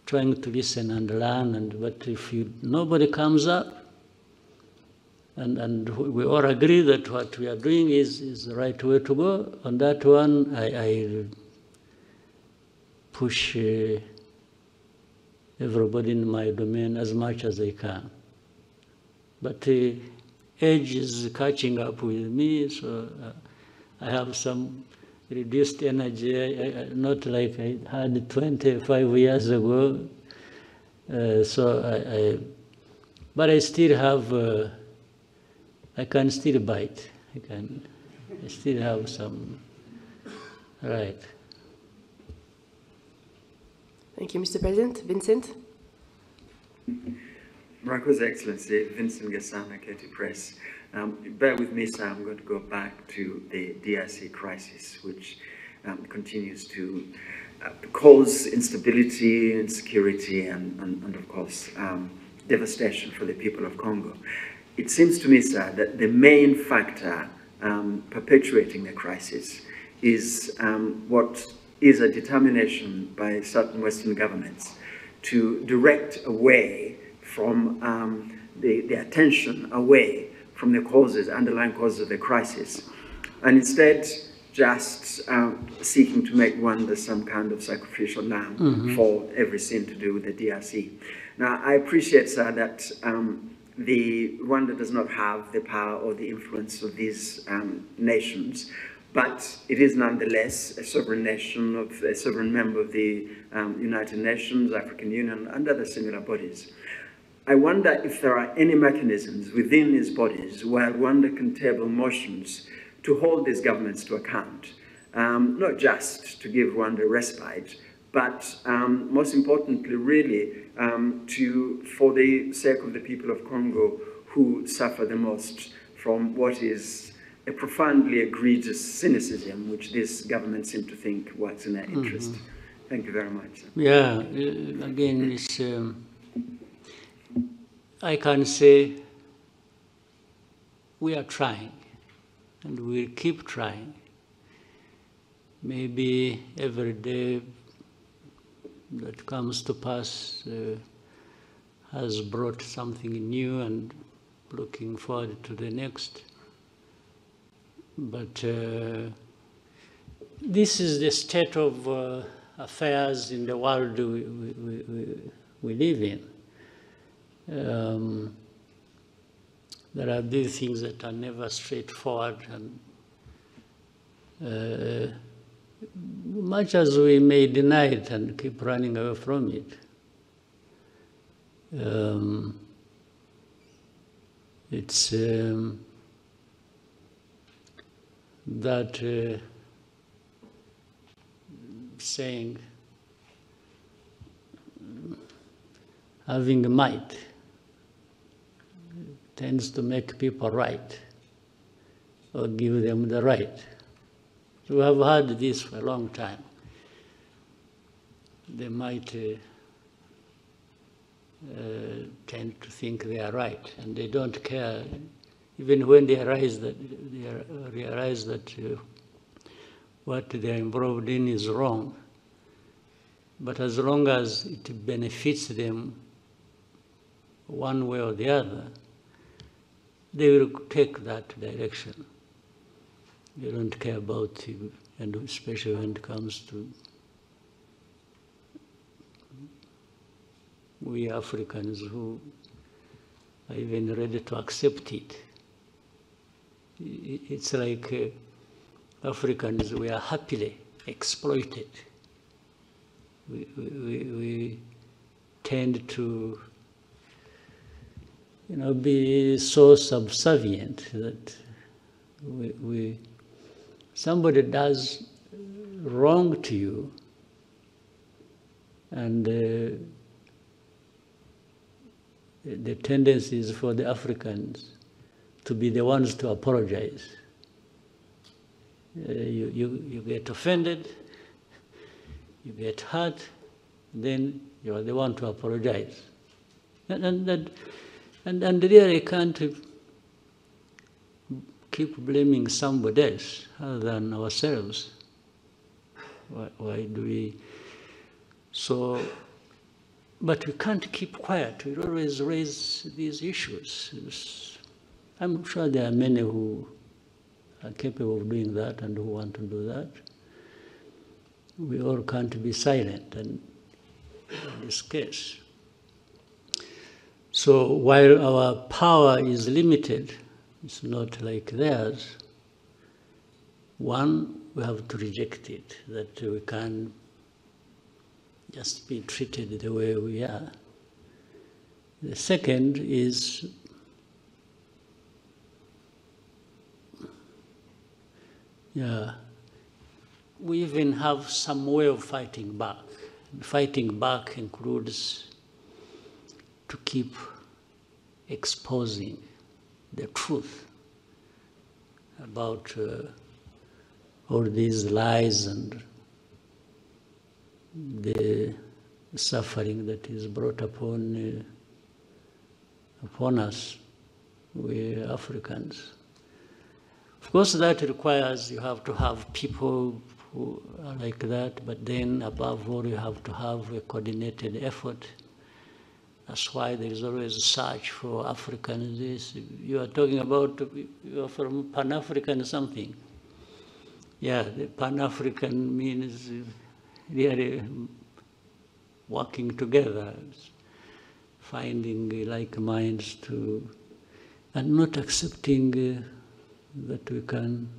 [SPEAKER 2] trying to listen and learn, but if nobody comes up, and we all agree that what we are doing is the right way to go, on that one, I push everybody in my domain as much as I can. But age is catching up with me, so I have some reduced energy, not like I had 25 years ago. But I still have, I can still bite. I still have some, right.
[SPEAKER 3] Thank you, Mr. President. Vincent?
[SPEAKER 6] Maraco's Excellency, Vincent Gassana, Katie Press. Bear with me, sir, I'm going to go back to the DRC crisis, which continues to cause instability, insecurity, and of course, devastation for the people of Congo. It seems to me, sir, that the main factor perpetuating the crisis is what is a determination by certain Western governments to direct away from the attention away from the causes, underlying causes of the crisis, and instead just seeking to make Rwanda some kind of sacrificial lamb for every sin to do with the DRC. Now, I appreciate, sir, that Rwanda does not have the power or the influence of these nations, but it is nonetheless a sovereign nation, a sovereign member of the United Nations, African Union, and other similar bodies. I wonder if there are any mechanisms within these bodies where Rwanda can table motions to hold these governments to account, not just to give Rwanda respite, but most importantly, really, for the sake of the people of Congo who suffer the most from what is a profoundly egregious cynicism, which this government seem to think works in their interest. Thank you very much, sir.
[SPEAKER 2] Yeah, again, it's, I can say we are trying, and we'll keep trying. Maybe every day that comes to pass has brought something new, and looking forward to the next. But this is the state of affairs in the world we live in. There are these things that are never straightforward, and much as we may deny it and keep running away from it, it's that saying, having might tends to make people right, or give them the right. So we have had this for a long time. They might tend to think they are right, and they don't care, even when they realize that what they are involved in is wrong. But as long as it benefits them one way or the other, they will take that direction. They don't care about you, and especially when it comes to we Africans who are even ready to accept it. It's like Africans, we are happily exploited. We tend to, be so subservient that somebody does wrong to you, and the tendency is for the Africans to be the ones to apologize. You get offended, you get hurt, then You are the one to apologize. And really can't keep blaming somebody else other than ourselves. Why do we? So, but we can't keep quiet. We always raise these issues. I'm sure there are many who are capable of doing that and who want to do that. We all can't be silent in this case. So while our power is limited, it's not like theirs. One, we have to reject it, that we can't just be treated the way we are. The second is we even have some way of fighting back. Fighting back includes to keep exposing the truth about all these lies and the suffering that is brought upon us, we Africans. Of course, that requires you have to have people who are like that, but then above all, you have to have a coordinated effort. That's why there is always a search for Africans. You are talking about, you are from Pan-African something. Yeah, the Pan-African means really working together, finding like minds to, and not accepting that we can,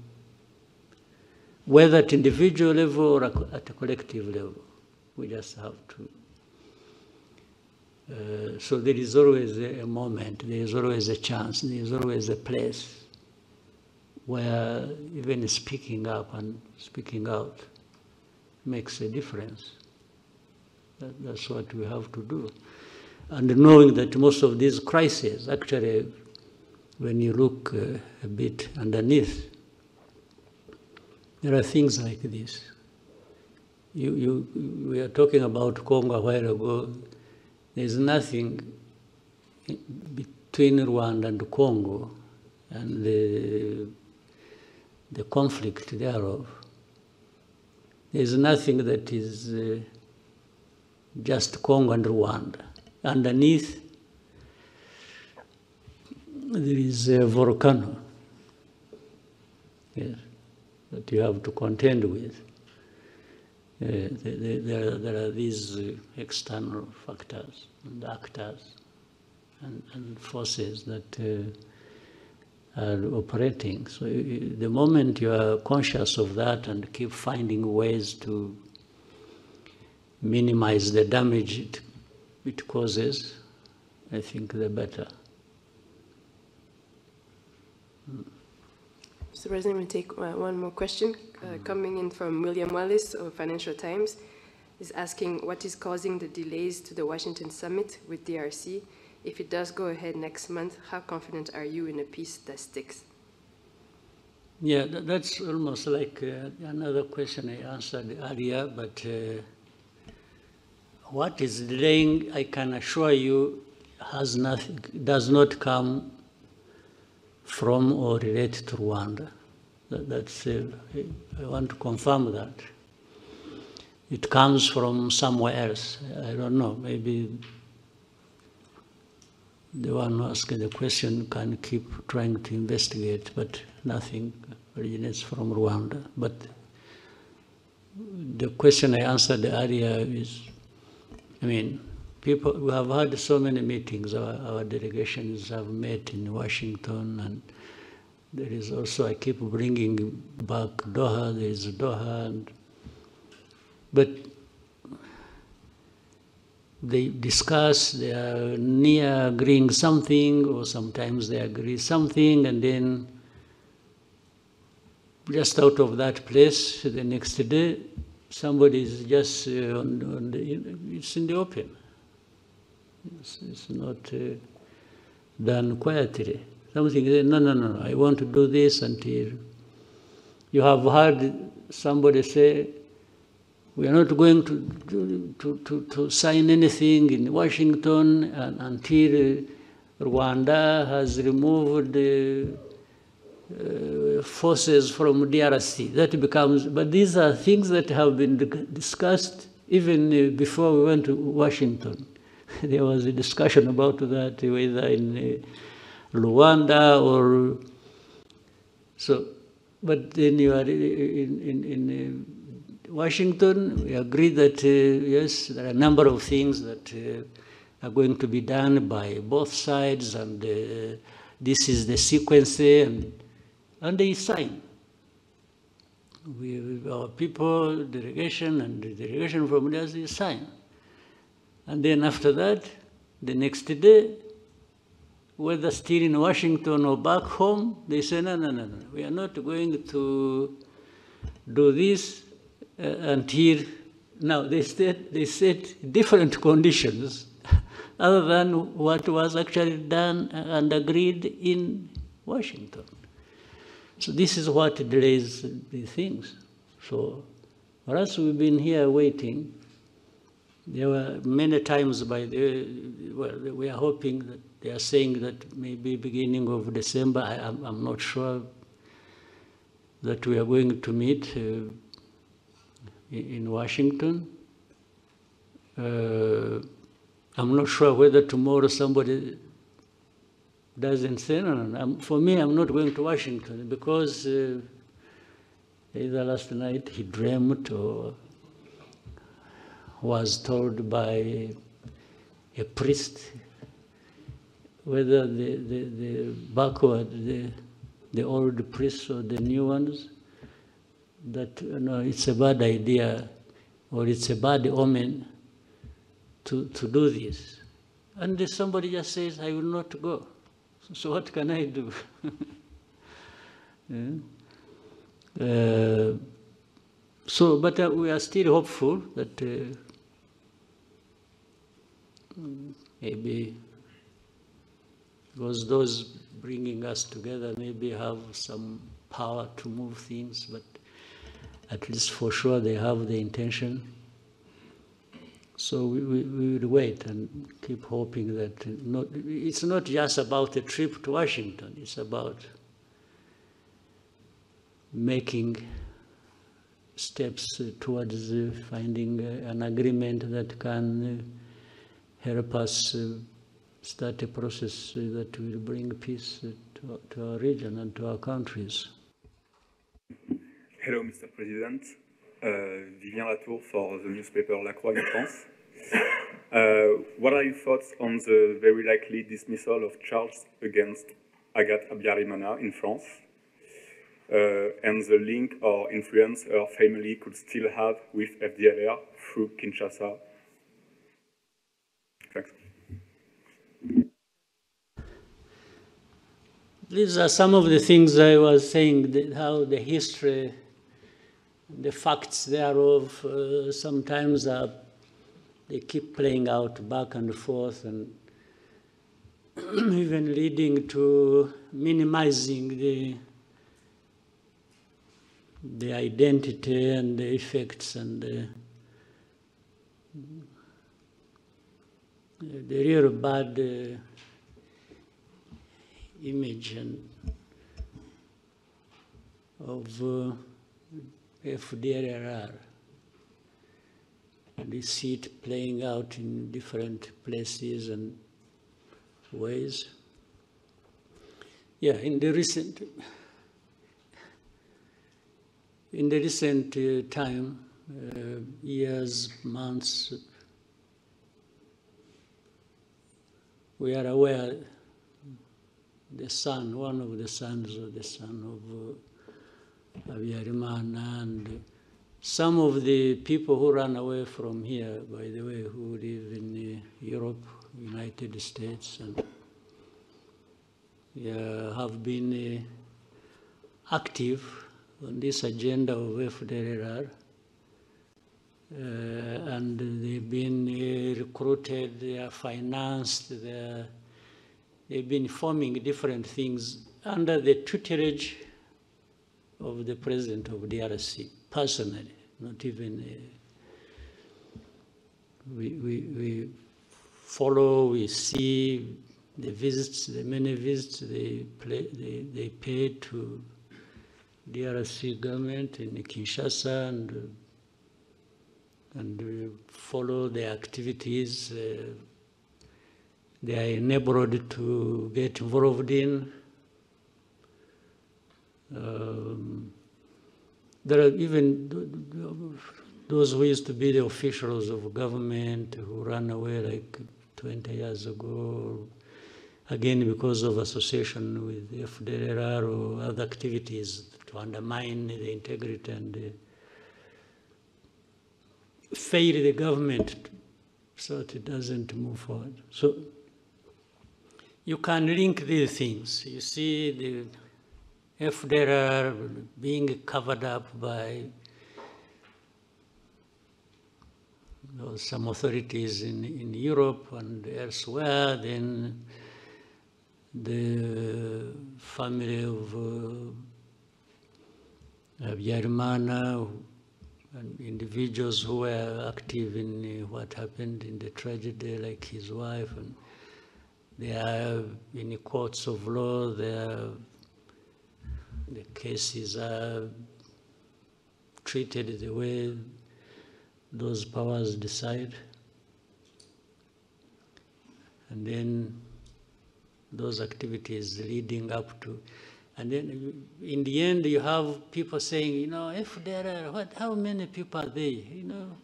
[SPEAKER 2] whether at individual level or at a collective level, we just have to. So there is always a moment, there is always a chance, there is always a place where even speaking up and speaking out makes a difference. That's what we have to do. And knowing that most of these crises, actually, when you look a bit underneath, there are things like this. We are talking about Congo a while ago. There's nothing between Rwanda and Congo and the conflict thereof. There's nothing that is just Congo and Rwanda. Underneath, there is a volcano, yes, that you have to contend with. There are these external factors and actors and forces that are operating. So the moment you are conscious of that and keep finding ways to minimize the damage it causes, I think the better.
[SPEAKER 3] Mr. President, we'll take one more question coming in from William Wallace of Financial Times. He's asking what is causing the delays to the Washington summit with DRC. If it does go ahead next month, how confident are you in a peace that sticks?
[SPEAKER 2] Yeah, that's almost like another question I answered earlier, but what is delaying, I can assure you, does not come from or relate to Rwanda. That's I want to confirm that. It comes from somewhere else. I don't know, maybe the one who asked the question can keep trying to investigate, but nothing originates from Rwanda. But the question I answered earlier is, I mean, people, we have had so many meetings, our delegations have met in Washington, and there is also, I keep bringing back Doha, there is Doha, but they discuss, they are near agreeing something, or sometimes they agree something, and then just out of that place, the next day, somebody is just it's in the open. It's not done quietly. Something, no, I want to do this until... You have heard somebody say, We are not going to sign anything in Washington until Rwanda has removed forces from DRC. That becomes, but these are things that have been discussed even before we went to Washington. There was a discussion about that, whether in Rwanda or so. But then you are in Washington, we agree that, yes, there are a number of things that are going to be done by both sides, and this is the sequence, and they sign. Our people, delegation, and the delegation from DRC sign. And then after that, the next day, whether still in Washington or back home, they say, no, we are not going to do this until, now they set different conditions other than what was actually done and agreed in Washington. So this is what delays the things. So for us, we've been here waiting. There were many times well, we are hoping that they are saying that maybe beginning of December, I'm not sure that we are going to meet in Washington. I'm not sure whether tomorrow somebody doesn't say, no. For me, I'm not going to Washington because either last night he dreamt or was told by a priest whether the backward, the old priests or the new ones, that it's a bad idea or it's a bad omen to do this. And somebody just says, I will not go. So what can I do? Yeah. But we are still hopeful that maybe because those bringing us together maybe have some power to move things, but at least for sure they have the intention. So we will wait and keep hoping that it's not just about a trip to Washington, it's about making steps towards finding an agreement that can help us start a process that will bring peace to our region and to our countries.
[SPEAKER 7] Hello, Mr. President. Vivien Latour for the newspaper La Croix in France. What are your thoughts on the very likely dismissal of charges against Agathe Habyarimana in France and the link or influence her family could still have with FDLR through Kinshasa? Thanks.
[SPEAKER 2] These are some of the things I was saying, how the history, the facts thereof, sometimes they keep playing out back and forth and even leading to minimizing the identity and the effects and the real bad image of FDLR. And we see it playing out in different places and ways. Yeah, in the recent time, years, months, we are aware the son, one of the sons of the son of Habyarimana, and some of the people who ran away from here, by the way, who live in Europe, United States, and have been active on this agenda of FDLR, and they've been recruited, they are financed, they've been forming different things under the tutelage of the president of DRC, personally, not even we follow, we see the visits, the many visits they pay to DRC government in Kinshasa, and we follow their activities they are enabled to get involved in. There are even those who used to be the officials of government who ran away like 20 years ago, again because of association with FDLR or other activities to undermine the integrity and fail the government so that it doesn't move forward. So you can link these things. You see the FDLR being covered up by some authorities in Europe and elsewhere, then the family of Habyarimana and individuals who were active in what happened in the tragedy, like his wife, and they are in courts of law, the cases are treated the way those powers decide. And then those activities leading up to, and then in the end you have people saying, you know, if there are, how many people are they? You know,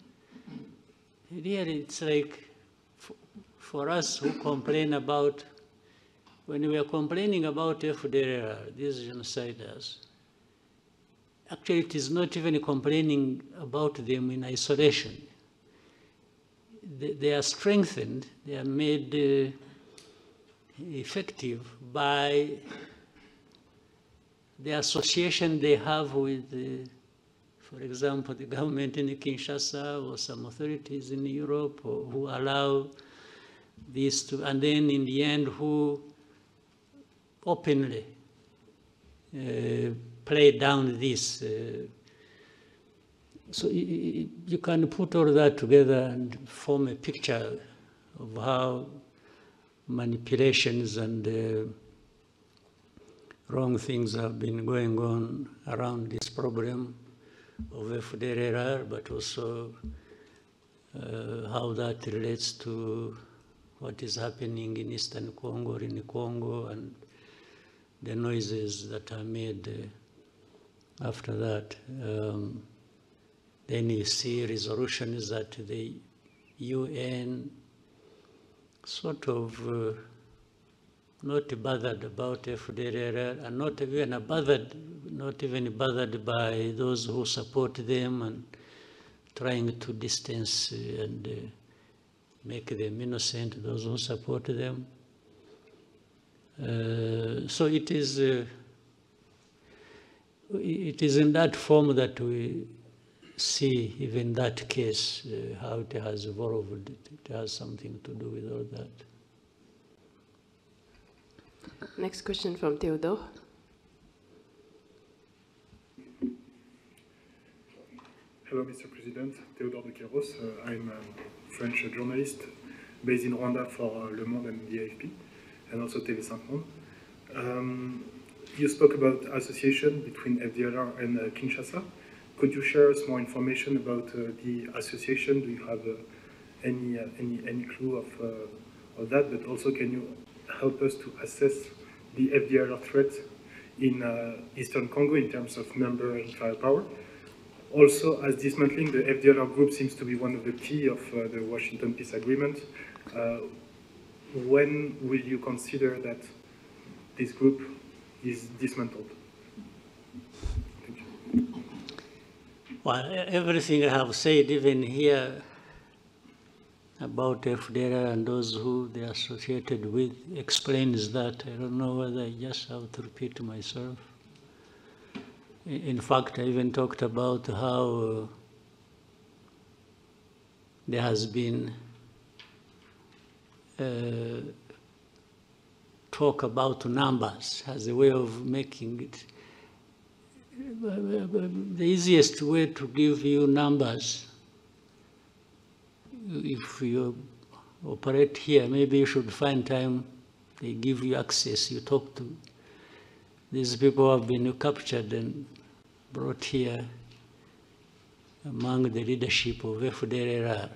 [SPEAKER 2] really it's like, for us who complain about, when we are complaining about FDLR, these genociders, actually it is not even complaining about them in isolation. They are strengthened, they are made effective by the association they have with, for example, the government in Kinshasa or some authorities in Europe, or who allow this to, and then in the end who openly play down this. So you can put all that together and form a picture of how manipulations and wrong things have been going on around this problem of FDLR, but also how that relates to what is happening in Eastern Congo, or in Congo, and the noises that are made after that. Then you see resolutions that the UN sort of not bothered about FDLR, and not even bothered by those who support them, and trying to distance and make them innocent, those who support them. So it is in that form that we see even that case, how it has evolved. It has something to do with all that.
[SPEAKER 3] Next question from Theodore.
[SPEAKER 8] Hello, Mr. President. Theodore de Queiroz. I'm a French journalist based in Rwanda for Le Monde and the AFP, and also TV5 Monde. You spoke about association between FDLR and Kinshasa. Could you share us more information about the association? Do you have any clue of that? But also, can you help us to assess the FDLR threat in Eastern Congo in terms of number and firepower? Also, as dismantling the FDLR group seems to be one of the key of the Washington Peace Agreement, when will you consider that this group is dismantled? Thank you.
[SPEAKER 2] Well, everything I have said, even here, about FDLR and those who they are associated with, explains that. I don't know whether I just have to repeat myself. In fact, I even talked about how there has been talk about numbers as a way of making it. The easiest way to give you numbers if you operate here, maybe you should find time, they give you access, you talk to these people who have been captured and brought here among the leadership of FDLR,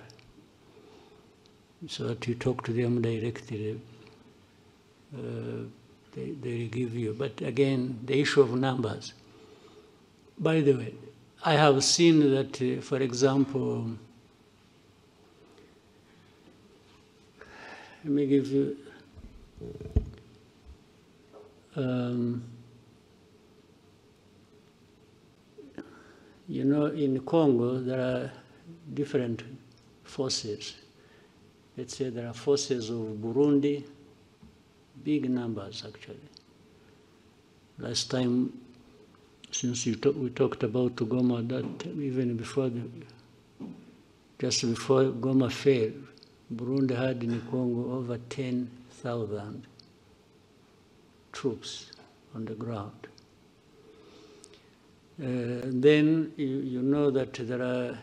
[SPEAKER 2] so that you talk to them directly. They will give you. But again, the issue of numbers. By the way, I have seen that, for example, let me give you, you know, in Congo, there are different forces. Let's say there are forces of Burundi, big numbers actually. Last time, since we talked about Goma, that even before, just before Goma fell, Burundi had in Congo over 10,000 troops on the ground. Then you know that there are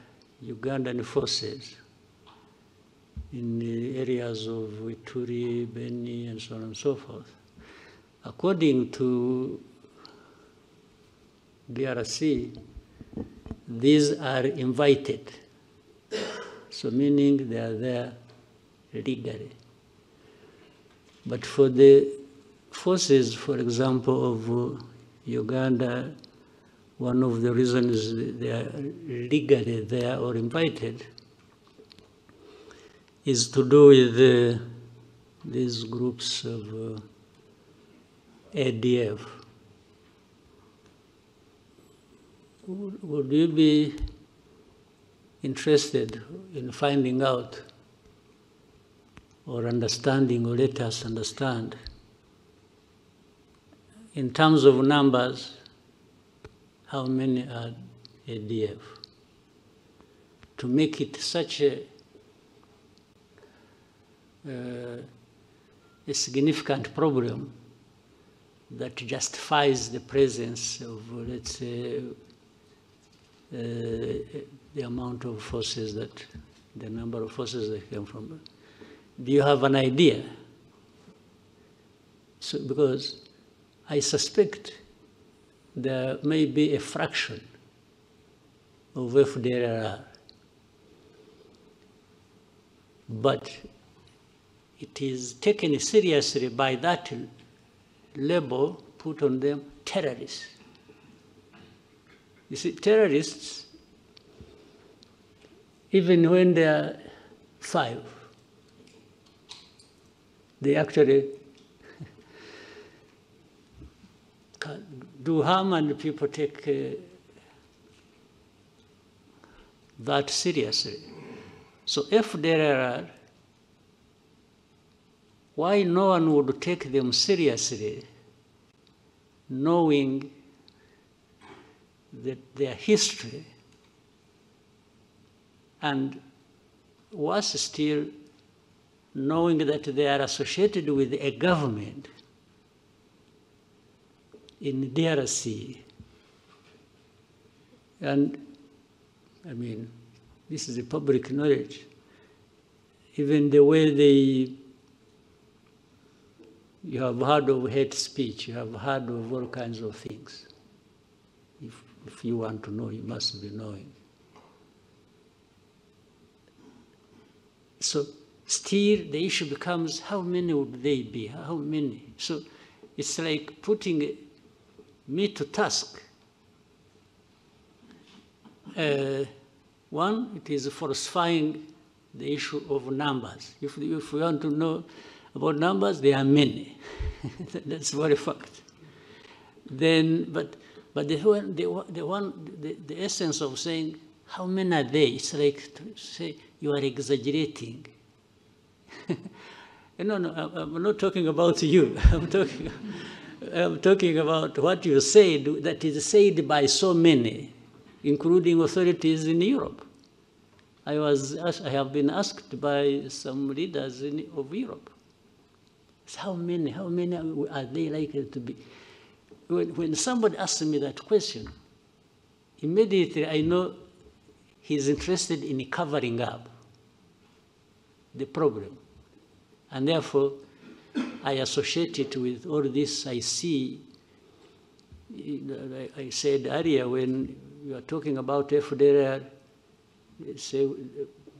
[SPEAKER 2] Ugandan forces in the areas of Ituri, Beni, and so on and so forth. According to DRC, these are invited, so meaning they are there legally. But for the forces, for example, of Uganda, one of the reasons they are legally there or invited is to do with these groups of ADF. Would you be interested in finding out or understanding, or let us understand, in terms of numbers, how many are ADF? To make it such a significant problem that justifies the presence of, let's say, the amount of forces that, the number of forces that came from. Do you have an idea? So, because I suspect there may be a fraction of FDLR, but it is taken seriously by that label put on them, terrorists. You see, terrorists, even when they are 5, they actually do harm, and people take that seriously. So if there are, why no one would take them seriously, knowing that their history, and worse still, knowing that they are associated with a government in DRC. And I mean, this is a public knowledge. Even the way you have heard of hate speech, you have heard of all kinds of things. If you want to know, you must be knowing. So still the issue becomes, how many would they be? How many? So it's like putting me to task. One, it is falsifying the issue of numbers. If we want to know about numbers, there are many. That's very fact. Then, but the essence of saying, how many are they? It's like to say, you are exaggerating. No, I'm not talking about you. I'm talking about what you said, that is said by so many, including authorities in Europe. I have been asked by some leaders of Europe, how many are they likely to be? When somebody asks me that question, immediately I know he's interested in covering up. the problem. And therefore, I associate it with all this I see. I said earlier when you are talking about FDR, say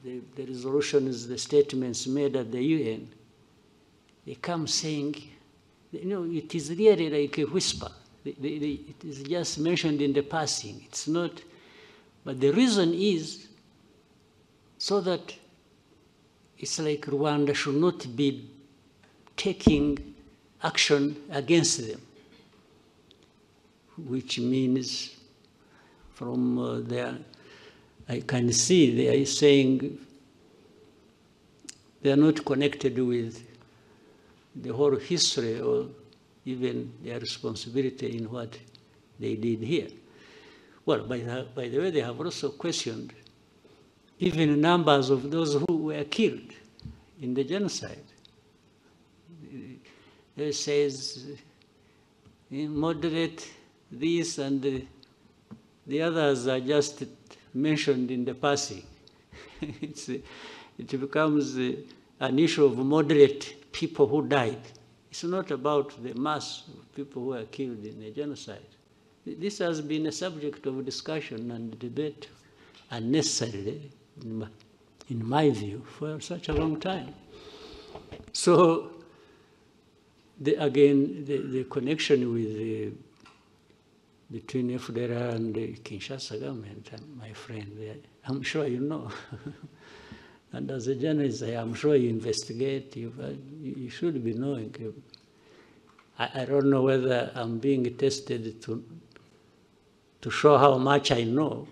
[SPEAKER 2] the resolutions, the statements made at the UN, they come saying, you know, it is really like a whisper. It is just mentioned in the passing. It's not, but the reason is so that it's like Rwanda should not be taking action against them, which means from there, I can see they are saying they are not connected with the whole history or even their responsibility in what they did here. Well, by the way, they have also questioned even numbers of those who were killed in the genocide. It says, moderate this and the others are just mentioned in the passing. It becomes an issue of moderate people who died. It's not about the mass of people who are killed in the genocide. This has been a subject of discussion and debate unnecessarily, in my view, for such a long time. So, again, the connection with between FDR and the Kinshasa government, my friend, I'm sure you know. And as a journalist, I'm sure you investigate, you should be knowing. I don't know whether I'm being tested to show how much I know,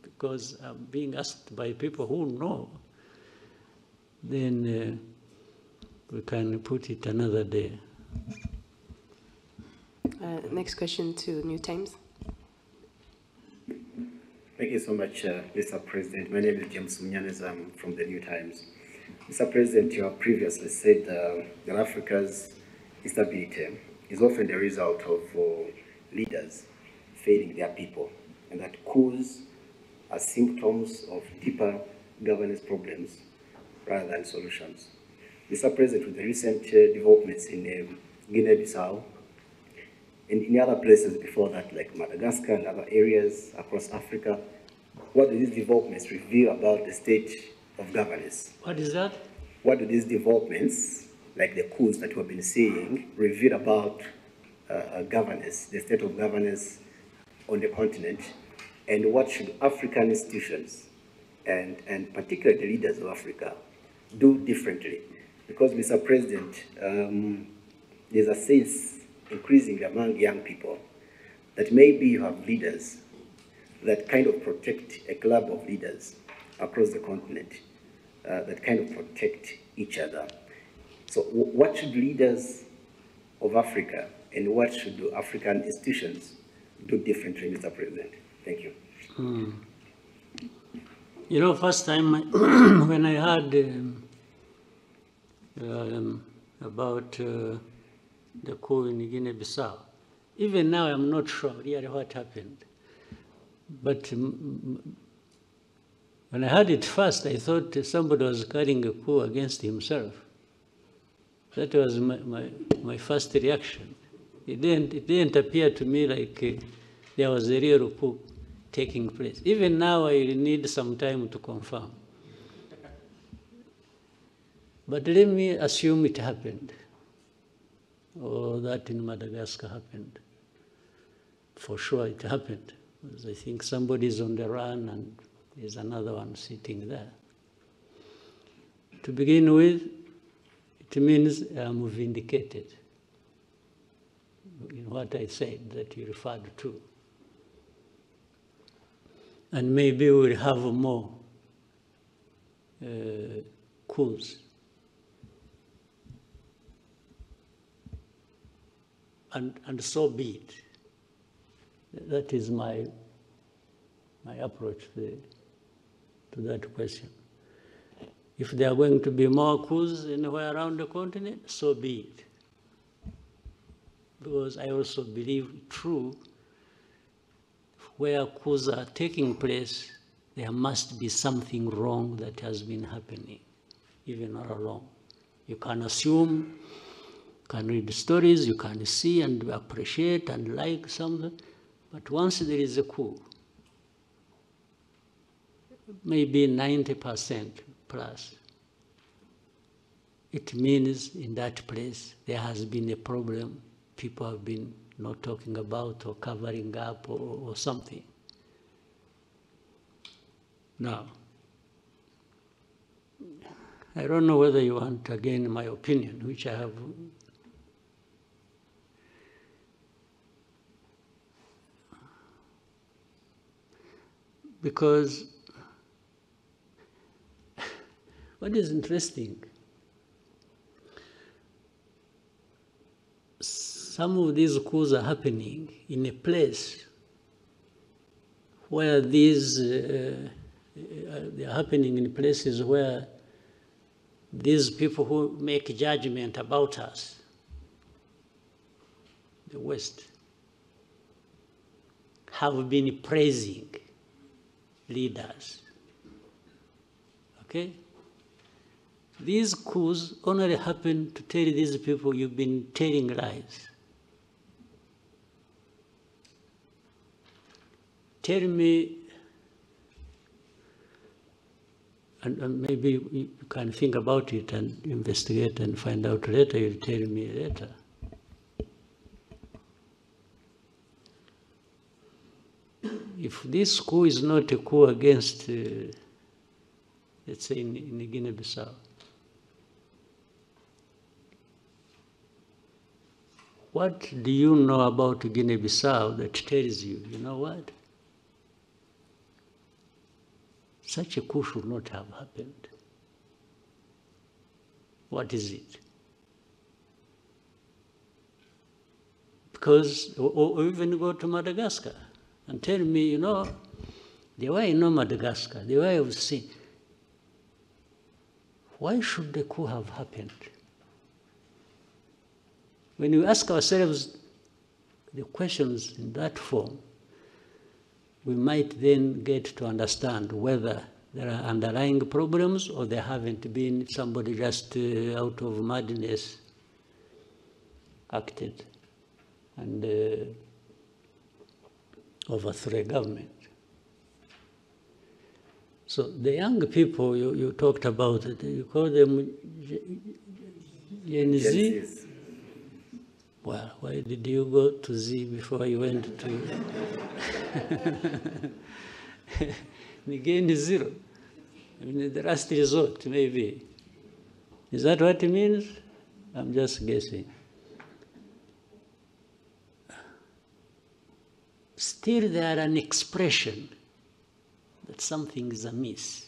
[SPEAKER 2] because I'm being asked by people who know. Then we can put it another day.
[SPEAKER 3] Next question to New Times.
[SPEAKER 1] Thank you so much, Mr. President. My name is James Munyanez. I'm from the New Times. Mr. President, you have previously said that Africa's instability is often the result of leaders failing their people, and that coups are symptoms of deeper governance problems rather than solutions. Mr. President, with the recent developments in Guinea-Bissau, and in other places before that, like Madagascar and other areas across Africa, what do these developments reveal about the state of governance?
[SPEAKER 2] What is that?
[SPEAKER 1] What do these developments, like the coups that we've been seeing, reveal about governance, the state of governance on the continent, and what should African institutions, and particularly the leaders of Africa, do differently? Because, Mr. President, there's a sense increasingly among young people that maybe you have leaders that kind of protect a club of leaders across the continent that kind of protect each other. So what should leaders of Africa and what should the African institutions do differently, Mr. President? Thank you.
[SPEAKER 2] You know, first time when I heard about the coup in Guinea-Bissau. Even now, I'm not sure really what happened. But when I heard it first, I thought somebody was carrying a coup against himself. That was my first reaction. It didn't appear to me like there was a real coup taking place. Even now, I need some time to confirm. But let me assume it happened, or that in Madagascar happened. For sure it happened, because I think somebody's on the run and there's another one sitting there. To begin with, it means I'm vindicated in what I said that you referred to. And maybe we'll have more coups. And so be it. That is my approach to that question. If there are going to be more coups anywhere around the continent, so be it. Because I also believe true, where coups are taking place, there must be something wrong that has been happening, even all along. You can assume, you can read stories, you can see and appreciate and like something, but once there is a coup, maybe 90% plus, it means in that place there has been a problem. People have been not talking about or covering up or something. Now, I don't know whether you want again my opinion, which I have. Because what is interesting, some of these coups are happening in a place where these, they are happening in places where these people who make judgment about us, the West, have been praising leaders. Okay? These coups only happen to tell these people you've been telling lies. Tell me, and maybe you can think about it and investigate and find out later, you'll tell me later. If this coup is not a coup against, let's say in Guinea-Bissau, what do you know about Guinea-Bissau that tells you, you know what? Such a coup should not have happened. What is it? Because, or even go to Madagascar and tell me, you know, the way I know Madagascar, the way I've seen, why should the coup have happened? When we ask ourselves the questions in that form, we might then get to understand whether there are underlying problems or there haven't been, somebody just out of madness acted and overthrew a government. So the young people you talked about, you call them Gen Z? Well, why did you go to Z before you went to Again zero? I mean, the last resort, maybe. Is that what it means? I'm just guessing. Still, there are an expression that something is amiss.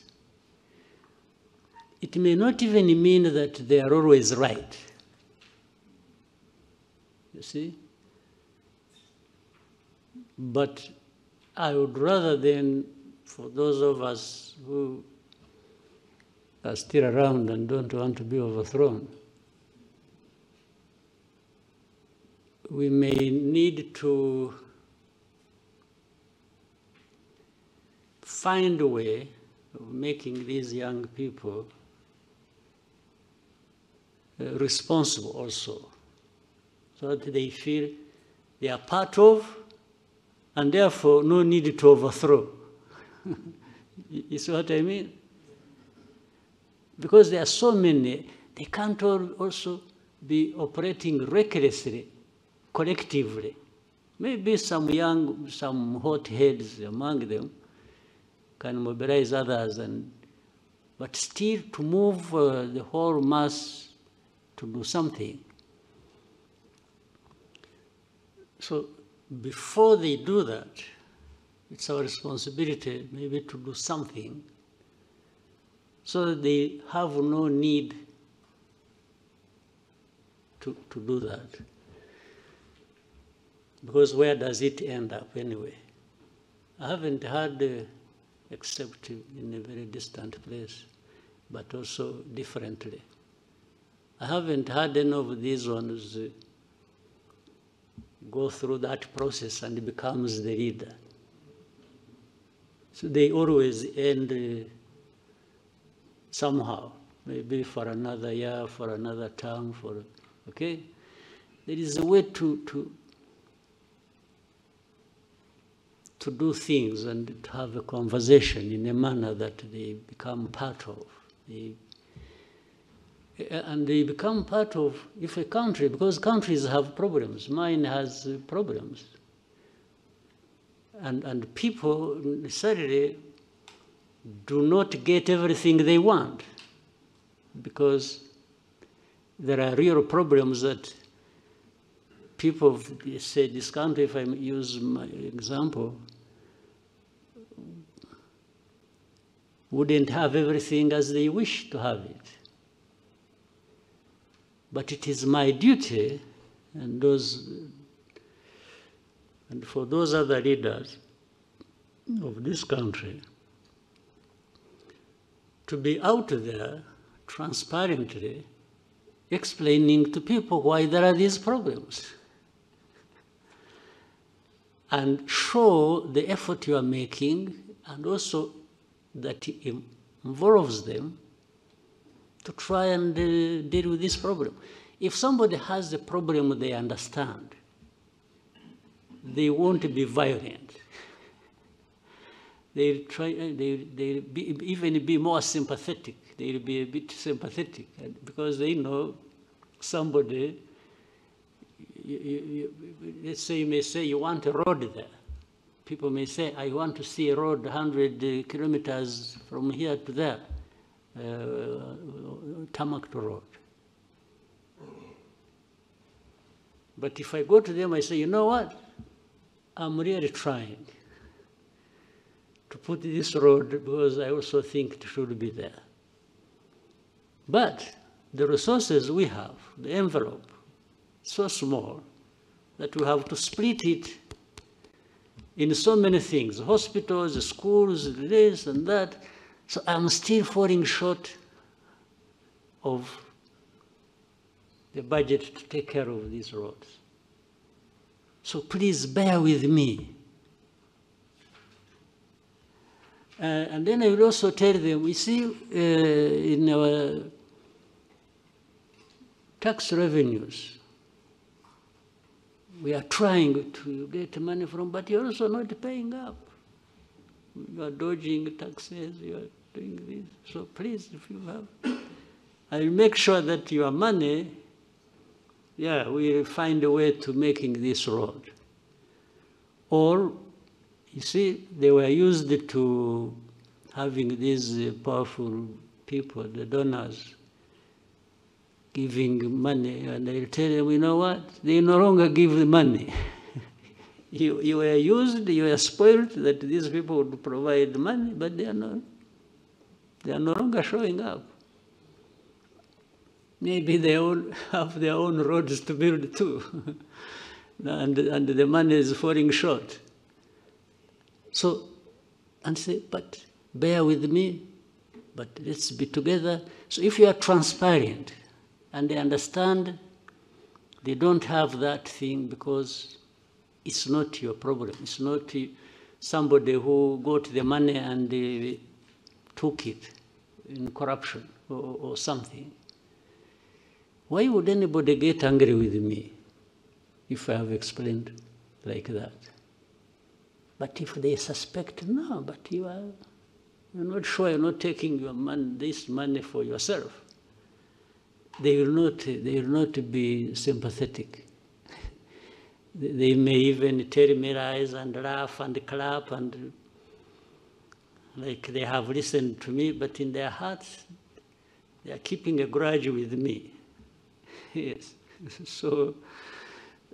[SPEAKER 2] It may not even mean that they are always right. You see? But I would rather than, for those of us who are still around and don't want to be overthrown, we may need to find a way of making these young people responsible also, so that they feel they are part of, and therefore no need to overthrow. You see what I mean? Because there are so many, they can't all also be operating recklessly, collectively. Maybe some young, some hot heads among them can mobilize others, but still to move the whole mass to do something. So before they do that, it's our responsibility maybe to do something so that they have no need to do that. Because where does it end up anyway? I haven't heard, except in a very distant place, but also differently. I haven't had any of these ones go through that process and becomes the leader. So they always end somehow, maybe for another year, for another term, okay? There is a way to do things and to have a conversation in a manner that they become part of. And they become part of, if a country, because countries have problems, mine has problems. And people necessarily do not get everything they want, because there are real problems that people say, this country, if I use my example, wouldn't have everything as they wish to have it. But it is my duty, and for those other leaders of this country, to be out there transparently explaining to people why there are these problems, and show the effort you are making, and also that it involves them to try and deal with this problem. If somebody has a problem they understand, they won't be violent. They'll even be more sympathetic. They'll be a bit sympathetic because they know somebody, let's say you may say you want a road there. People may say, I want to see a road 100 kilometers from here to there, tarmac road. But if I go to them, I say, you know what? I'm really trying to put this road because I also think it should be there. But the resources we have, the envelope, so small that we have to split it in so many things, hospitals, schools, this and that. So I'm still falling short of the budget to take care of these roads. So please bear with me. And then I will also tell them, you see, in our tax revenues, we are trying to get money from, but you're also not paying up. You are dodging taxes, you are doing this. So please, if you have, I'll make sure that your money, yeah, we'll find a way to making this road. Or, you see, they were used to having these powerful people, the donors, giving money, and I'll tell them, you know what? They no longer give the money. You were used, you were spoiled that these people would provide money, but they are no longer showing up. Maybe they all have their own roads to build too, and the money is falling short. So, and say, but bear with me, but let's be together. So if you are transparent, and they understand, they don't have that thing because it's not your problem. It's not somebody who got the money and took it in corruption or something. Why would anybody get angry with me if I have explained like that? But if they suspect, no, but you're not sure, you're not taking your this money for yourself, they will not be sympathetic. They may even tell me lies and laugh and clap and like they have listened to me, but in their hearts, they are keeping a grudge with me. Yes. So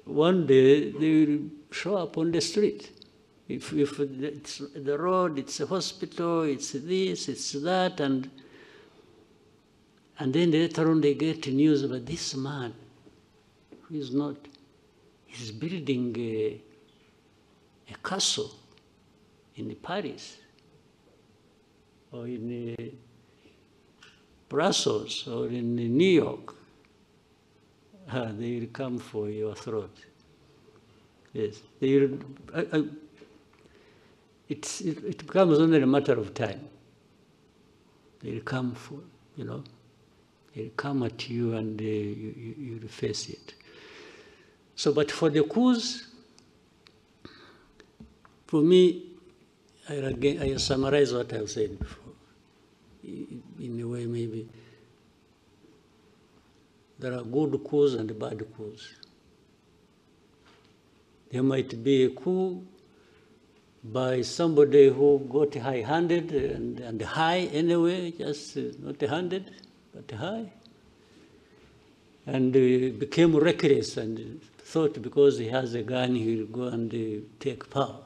[SPEAKER 2] one day they will show up on the street. If it's the road, it's a hospital, it's this, it's that, and then later on they get news about this man who is not, he's building a castle in Paris or in Brussels or in New York. They will come for your throat. Yes, they will, it becomes only a matter of time. They'll come for, they'll come at you and you'll face it. So, but for the coups, for me, I summarize what I've said before. In a way, maybe there are good coups and bad coups. There might be a coup by somebody who got high-handed and high anyway, just not 100, but high, and became reckless and thought because he has a gun he will go and take power.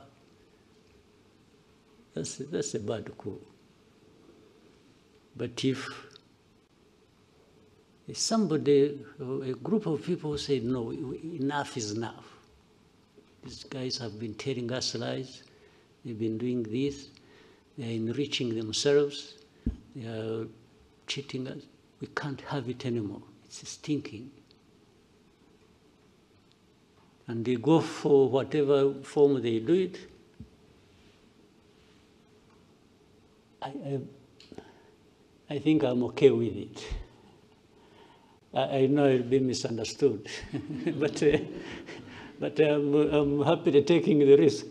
[SPEAKER 2] That's a bad coup. But if somebody, a group of people say, no, enough is enough. These guys have been telling us lies. They've been doing this. They're enriching themselves. They are cheating us. We can't have it anymore. It's stinking. And they go for whatever form they do it. I think I'm okay with it. I know it'll be misunderstood, but I'm happy to taking the risk.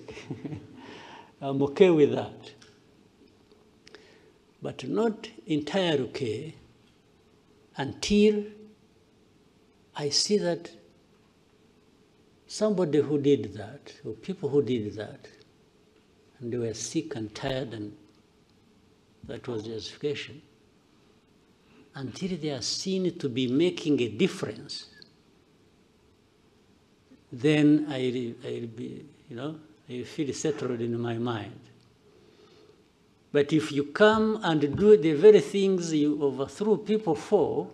[SPEAKER 2] I'm okay with that. But not entirely okay until I see that somebody who did that, or people who did that, and they were sick and tired, and that was justification, until they are seen to be making a difference, then I'll be, I feel settled in my mind. But if you come and do the very things you overthrew people for,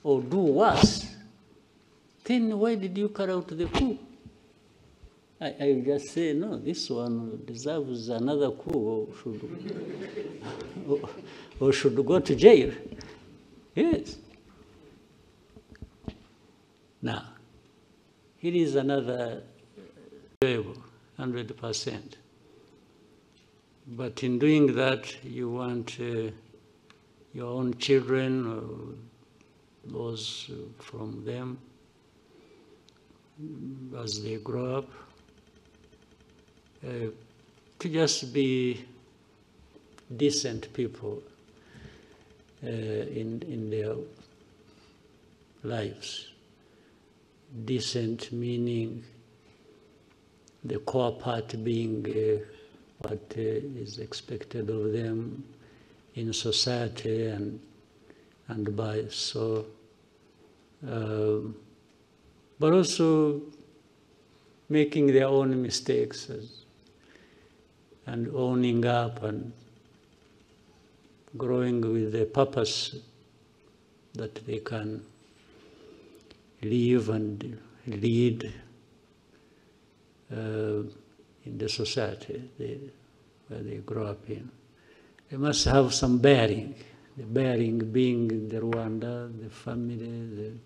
[SPEAKER 2] or do worse, then why did you carry out the coup? I just say, no, this one deserves another coup, or should go to jail. Yes. Now, here is another variable, 100%. But in doing that, you want your own children or those from them, as they grow up, to just be decent people in their lives. Decent meaning the core part being what is expected of them in society and by so, but also making their own mistakes and owning up and growing with the purpose that they can live and lead in the society where they grow up in. They must have some bearing, the bearing being the Rwanda, the family,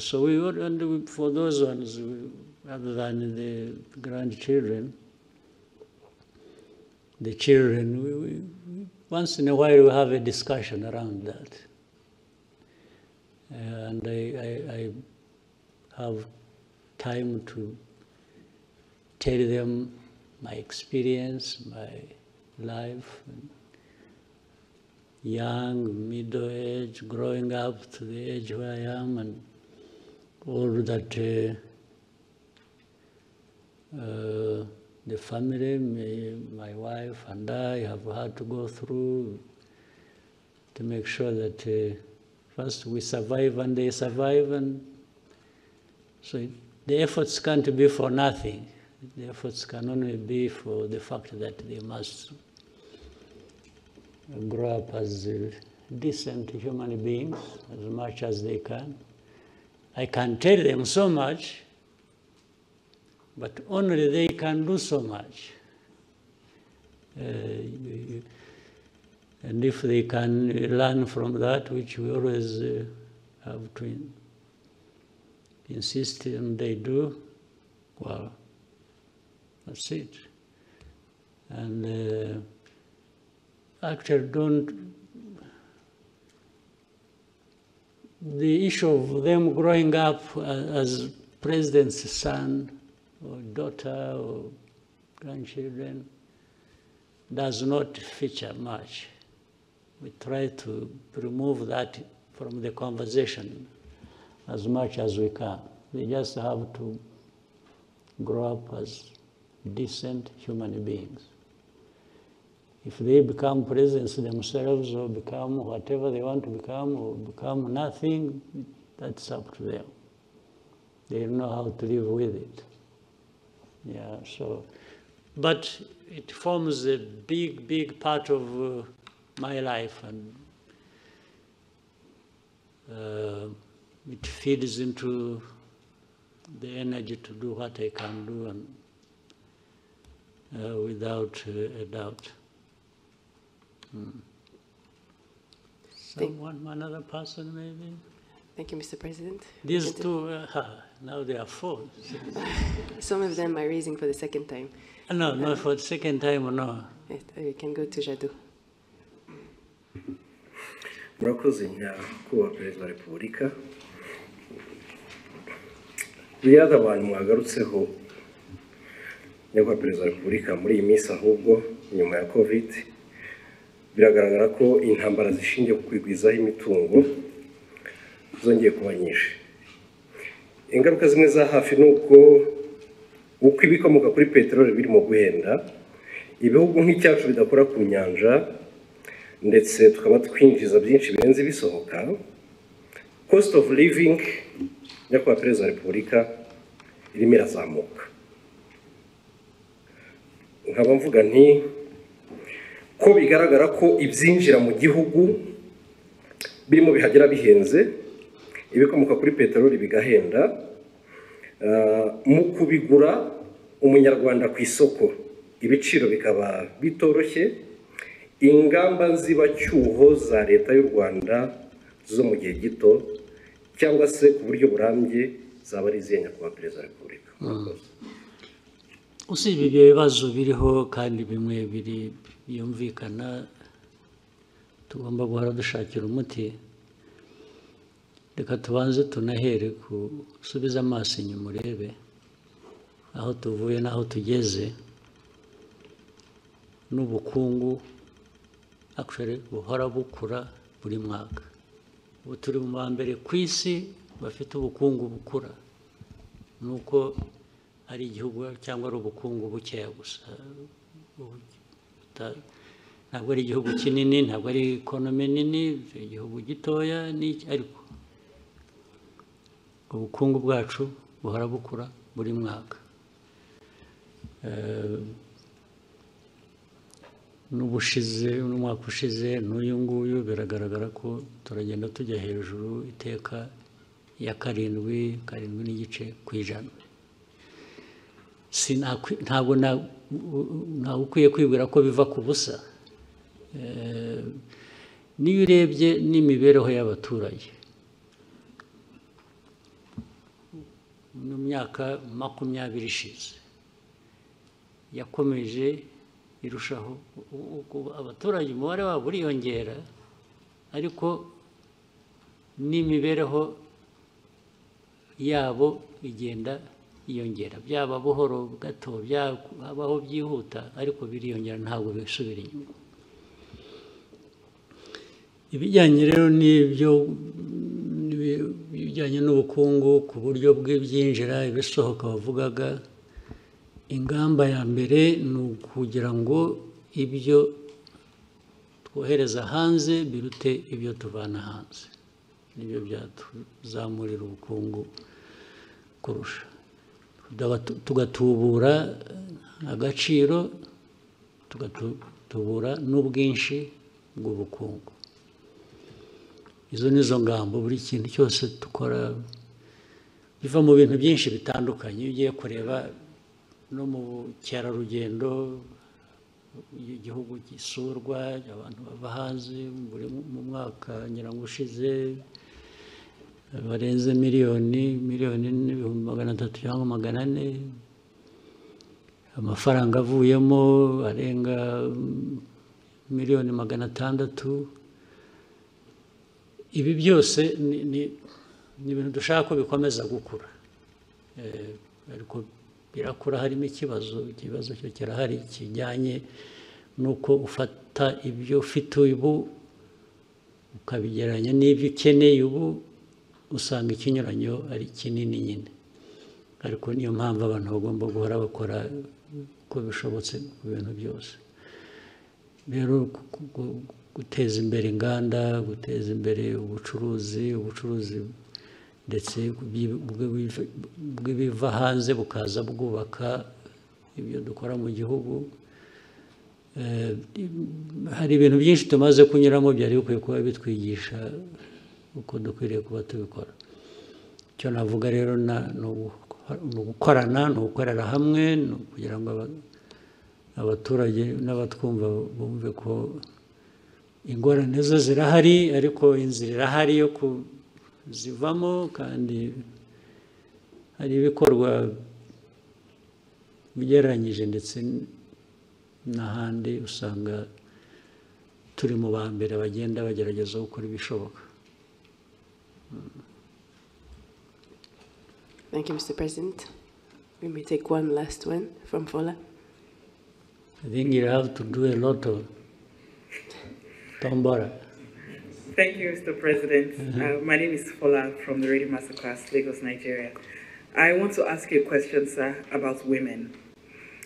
[SPEAKER 2] so we would, and for those ones, other than the grandchildren, the children, we once in a while we have a discussion around that. And I have time to tell them my experience, my life, young, middle age, growing up to the age where I am, and all that the family, my wife and I have had to go through to make sure that first we survive and they survive, and so the efforts can't be for nothing. The efforts can only be for the fact that they must grow up as decent human beings as much as they can. I can tell them so much, but only they can do so much. And if they can learn from that, which we always have to insist and they do, Well, that's it. And actually the issue of them growing up as president's son or daughter or grandchildren does not feature much. We try to remove that from the conversation as much as we can. They just have to grow up as decent human beings. If they become presidents themselves or become whatever they want to become or become nothing, that's up to them. They know how to live with it. Yeah, so, but it forms a big, big part of my life, and it feeds into the energy to do what I can do, and without a doubt. One other person, maybe?
[SPEAKER 3] Thank you, Mr. President.
[SPEAKER 2] These two, now they are four.
[SPEAKER 3] Some of them are raising for the second time.
[SPEAKER 2] No, not for the second time, no.
[SPEAKER 3] We can go to Jadot.
[SPEAKER 1] Murakoze nyakubahwa Perezida wa Repubulika. Biriya abantu mwagarutseho nyakubahwa Perezida wa Repubulika muri iyi minsi, ahubwo nyuma ya COVID biragaragara ko intambara zishingiye ku kwigwizaho imitungo zongeye kuba nyinshi. Ingaruka zimwe za hafi ni uko ibikomoka kuri peteroli birimo guhenda, ibihugu nk'icyacu bidakora ku nyanja, ndetse tukaba twinjiza byinshi birenze bisohoka. Cost of living nyakubahwa Perezida wa Repubulika irimo irazamuka. Nkaba mvuga nti ko bigaragara ko ibyinjira mu gihugu birimo bihagera bihenze, ibikomoka kuri peteroli bigahenda, mu kubigura umunyarwanda ku isoko ibiciro bikaba bitoroshye, ingamba nzibacyuho za leta y'u Rwanda zo mu gihe gito cyangwa se ku buryo burambye zaba ari izihe nyakubahwa Perezida wa Repubulika?
[SPEAKER 2] Usibye ibyo bibazo biriho kandi bimwe byumvikana tugomba guhora dushakira umuti, reka tubanze tunahere gusubiza amaso inyuma urebe aho tuvuye n'aho tugeze, n'ubukungu actually buhora bukura buri mwaka. Ubu turi mu mbere ku isi bafite ubukungu bukura, nuko ari igihugu cyangwa ari ubukungu bukeya gusa. Ntabwo ari igihugu kinini, ntabwo ari ekonomi nini, igihugu gitoya, ariko ubukungu bwacu buhora bukura buri mwaka. N'umwaka ushize n'uyu nguyu biragaragara ko turagenda tujya hejuru iteka ya karindwi n'igice ku ijana. Ntabwo ukwiye kwibwira ko biva ku busa. Niyo urebye n'imibereho y'abaturage mu myaka 20 ishize yakomeje irushaho, abaturage umubare wabo uriyongera, ariko n'imibereho yabo igenda yiyongera, byaba buhoro gato, byabaho byihuta, ariko biriyongera, ntabwo bisubira inyuma. Ibijyanye rero n'ibyo bijyanye n'ubukungu ku buryo bw'ibyinjira ibisohoka bavugaga, ingamba ya mbere ni ukugira ngo ibyo twohereza hanze birute ibyo tuvana hanze. Nibyo byatuzamurira ubukungu kurusha. Tugatubura agaciro, tugatubura n'ubwinshi bw'ubukungu. Izo nizo ngamba. Buri kintu cyose dukora biva mu bintu byinshi bitandukanye. Iyo ugiye kureba no mu bukerarugendo, igihugu gisurwa, abantu bava hanze mu mwaka nyirango ushize barenze miliyoni n'ibihumbi 300 cyangwa 400 amafaranga avuyemo arenga miliyoni 600. Ibi byose ni ibintu dushaka ko bikomeza gukura, ariko birakura harimo ikibazo cyo kirahari kijyanye nuko ufata ibyo ufite ubu ukabigeranya n'ibyo ukeneye ubu, usanga ikinyuranyo ari kinini nyine. Ariko niyo mpamvu abantu bagomba guhora bakora uko bishobotse ku bintu byose. Rero guteza imbere inganda, guteza imbere ubucuruzi ndetse bw'ibiva hanze bukaza bwubaka ibyo dukora mu gihugu. Hari ibintu byinshi tumaze kunyuramo byari bikwiye kuba bitwigisha uko dukwiriye kuba tubikora. Icyo navuga rero ni ugukorana, ni ugukorera hamwe, kugira ngo abaturage n'abatwumva bumve ko ingorane zo zirahari, ariko inzira irahari yo kuzivamo, kandi hari ibikorwa bigereranyije ndetse n'ahandi usanga turi mu ba mbere bagenda bagerageza gukora ibishoboka.
[SPEAKER 3] Thank you, Mr. President. We may take one last one from Fola.
[SPEAKER 2] I think you have to do a lot of Tombora.
[SPEAKER 9] Thank you, Mr. President. My name is Fola from the Radio Masterclass, Lagos, Nigeria. I want to ask you a question, sir, about women.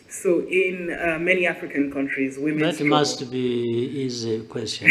[SPEAKER 9] So in many African countries, women
[SPEAKER 2] That
[SPEAKER 9] struggle.
[SPEAKER 2] must be easy question.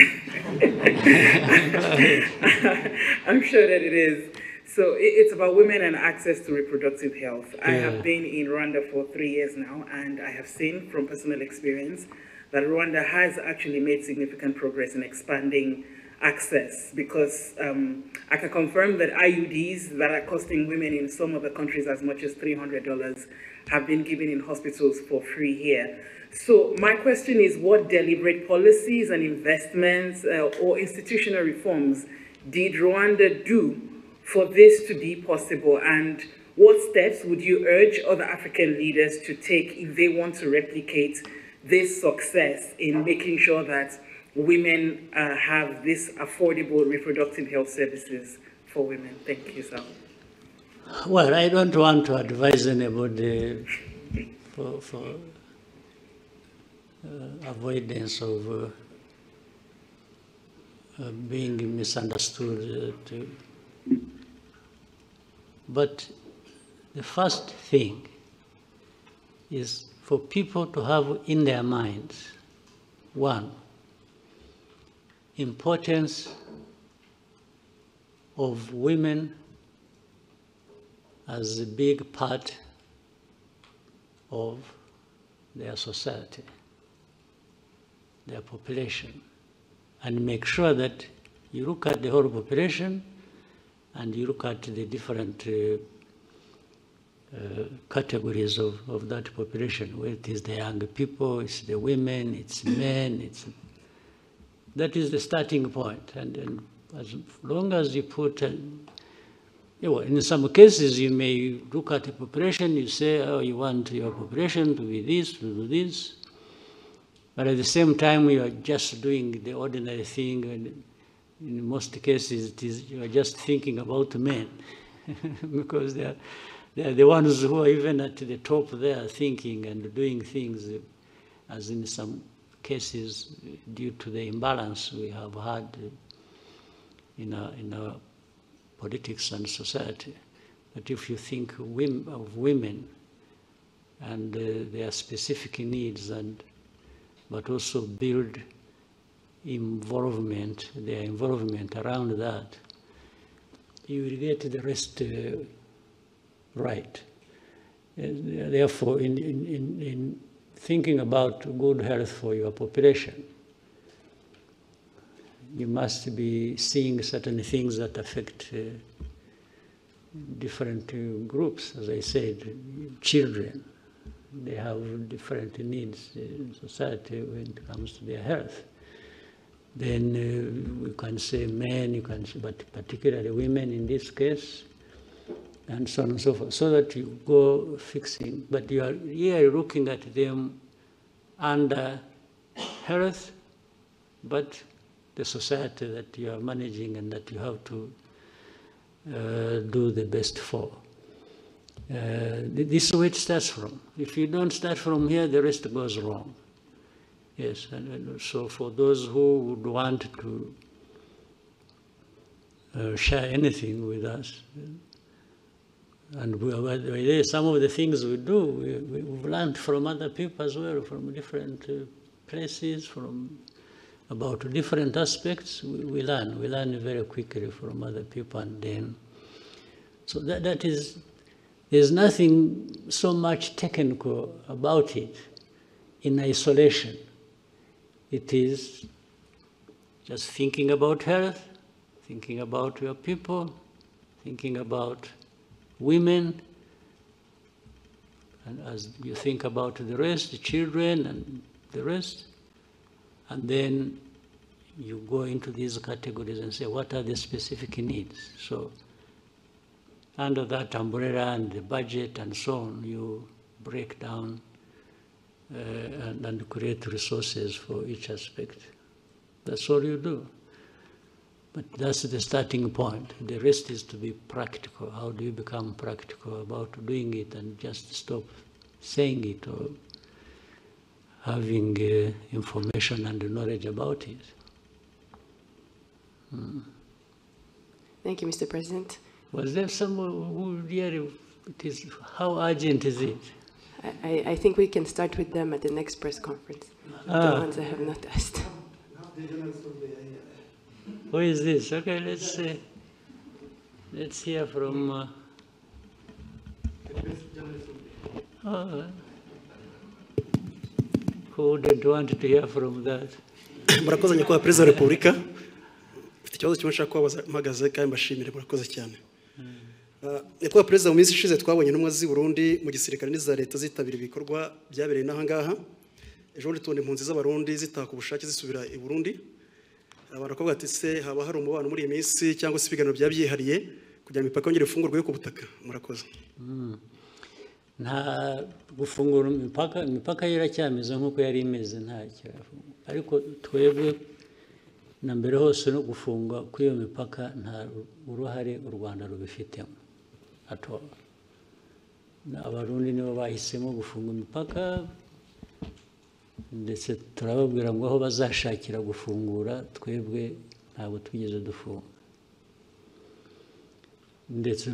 [SPEAKER 9] I'm sure that it is. So it's about women and access to reproductive health. I have been in Rwanda for 3 years now, and I have seen from personal experience that Rwanda has actually made significant progress in expanding access, because I can confirm that IUDs that are costing women in some of the countries as much as $300 have been given in hospitals for free here. So my question is, what deliberate policies and investments or institutional reforms did Rwanda do for this to be possible? And what steps would you urge other African leaders to take if they want to replicate this success in making sure that women have this affordable reproductive health services for women? Thank you, sir.
[SPEAKER 2] Well, I don't want to advise anybody for avoidance of being misunderstood. But the first thing is for people to have in their minds, one, importance of women as a big part of their society, their population, and make sure that you look at the whole population and you look at the different categories of that population, where it is the younger people, it's the women, it's men, that is the starting point. And as long as you put, in some cases you may look at the population, you say, oh, you want your population to be this, to do this, but at the same time you are just doing the ordinary thing, and in most cases you are just thinking about men, because they are the ones who are even at the top there thinking and doing things, as in some cases, due to the imbalance we have had in our politics and society. But if you think of women and their specific needs, but also build their involvement around that, you will get the rest right. Therefore, in thinking about good health for your population, you must be seeing certain things that affect different groups. As I said, children, they have different needs in society when it comes to their health. Then we can say men, but particularly women in this case. and so on and so forth, so that you go fixing. But you are here looking at them under health, but the society that you are managing and that you have to do the best for. This is where it starts from. If you don't start from here, the rest goes wrong. Yes, and so for those who would want to share anything with us, and some of the things we do, we've learned from other people as well, from different places, about different aspects. We learn very quickly from other people, and then, so that is, there's nothing so much technical about it in isolation. It is just thinking about health, thinking about your people, thinking about women, and as you think about the rest, the children and the rest, and then you go into these categories and say, what are the specific needs? So under that umbrella and the budget and so on, you break down and create resources for each aspect. That's all you do. But that's the starting point. The rest is to be practical. How do you become practical about doing it and just stop saying it or having information and knowledge about it?
[SPEAKER 3] Thank you, Mr. President.
[SPEAKER 2] Was there someone who really, it is, how urgent is it?
[SPEAKER 3] I think we can start with them at the next press conference, the ones I have not asked.
[SPEAKER 2] Who is this? Okay, let's hear from... who did want to hear from that?
[SPEAKER 10] Murakoze nyakubahwa Perezida wa Repubulika. Mfite ikibazo kimwe nshaka kubabaza mpagaze kandi mbashimire, murakoze cyane. Nyakubahwa Perezida, mu minsi ishize twabonye intumwa z'i Burundi mu gisirikare n'iza leta zitabira ibikorwa byabereye n'aha ngaha. Ejo bundi tubona impunzi z'abarundi zitaha ku bushake zisubira i Burundi. Abantu bakavuga ati se haba hari umubano muri iyi minsi cyangwa se ibiganiro byabyihariye kugira ngo imipaka yongere ifungurwe yo ku butaka? Murakoze.
[SPEAKER 2] Nta gufungura imipaka iracyameze nk'uko yari imeze, nta kirafunga. Ariko twebwe na mbere hose no gufunga kw'iyo mipaka nta uruhare u Rwanda rubifitemo ato. Abarundi nibo bahisemo gufunga imipaka, ndetse turababwira ngo aho bazashakira gufungura, twebwe ntabwo twigeze dufunga. Ndetse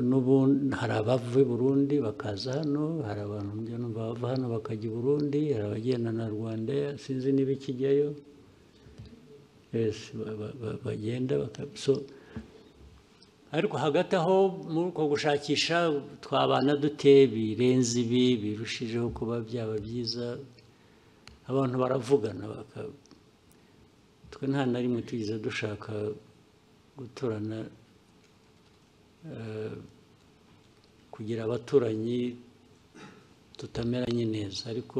[SPEAKER 2] n'ubu hari abava i Burundi bakaza hano, hari abantu bava hano bakajya i Burundi, hari abagenda na Rwanda, sinzi niba ikijyayo, bagenda so. Ariko hagati aho muri uko gushakisha twabana dute birenze ibi, birushijeho kuba byaba byiza, abantu baravugana, twe nta na rimwe tugize dushaka guturana kugira abaturanyi tutameranye neza, ariko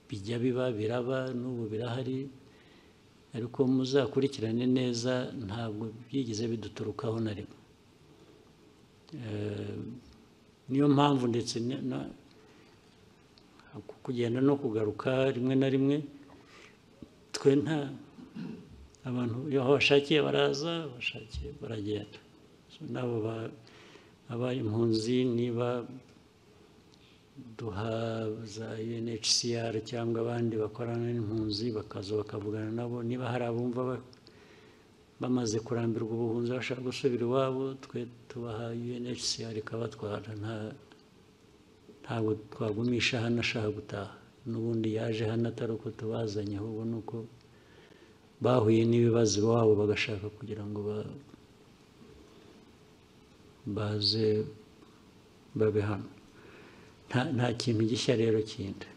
[SPEAKER 2] bijya biba biraba, n'ubu birahari, ariko muzakurikirane neza ntabwo byigeze biduturukaho na rimwe. Niyo mpamvu ndetse kugenda no kugaruka rimwe na rimwe, twe nta abantu iyo bashakiye baraza, bashakiye baragenda. Nabo aba impunzi niba duha za UNHCR cyangwa abandi bakorana n'impunzi bakaza bakavugana nabo, niba hari abumva bamaze kurambirwa ubuhunzi bashaka gusubira iwabo, twe tubaha UNHCR ikabatwara. Ntabwo twagumisha hano ashaka gutaha, n'ubundi yaje hano atari uko tubazanye, ahubwo ni uko bahuye n'ibibazo iwabo bagashaka kugira ngo baze babe hano. Nta kintu gishya rero kindi.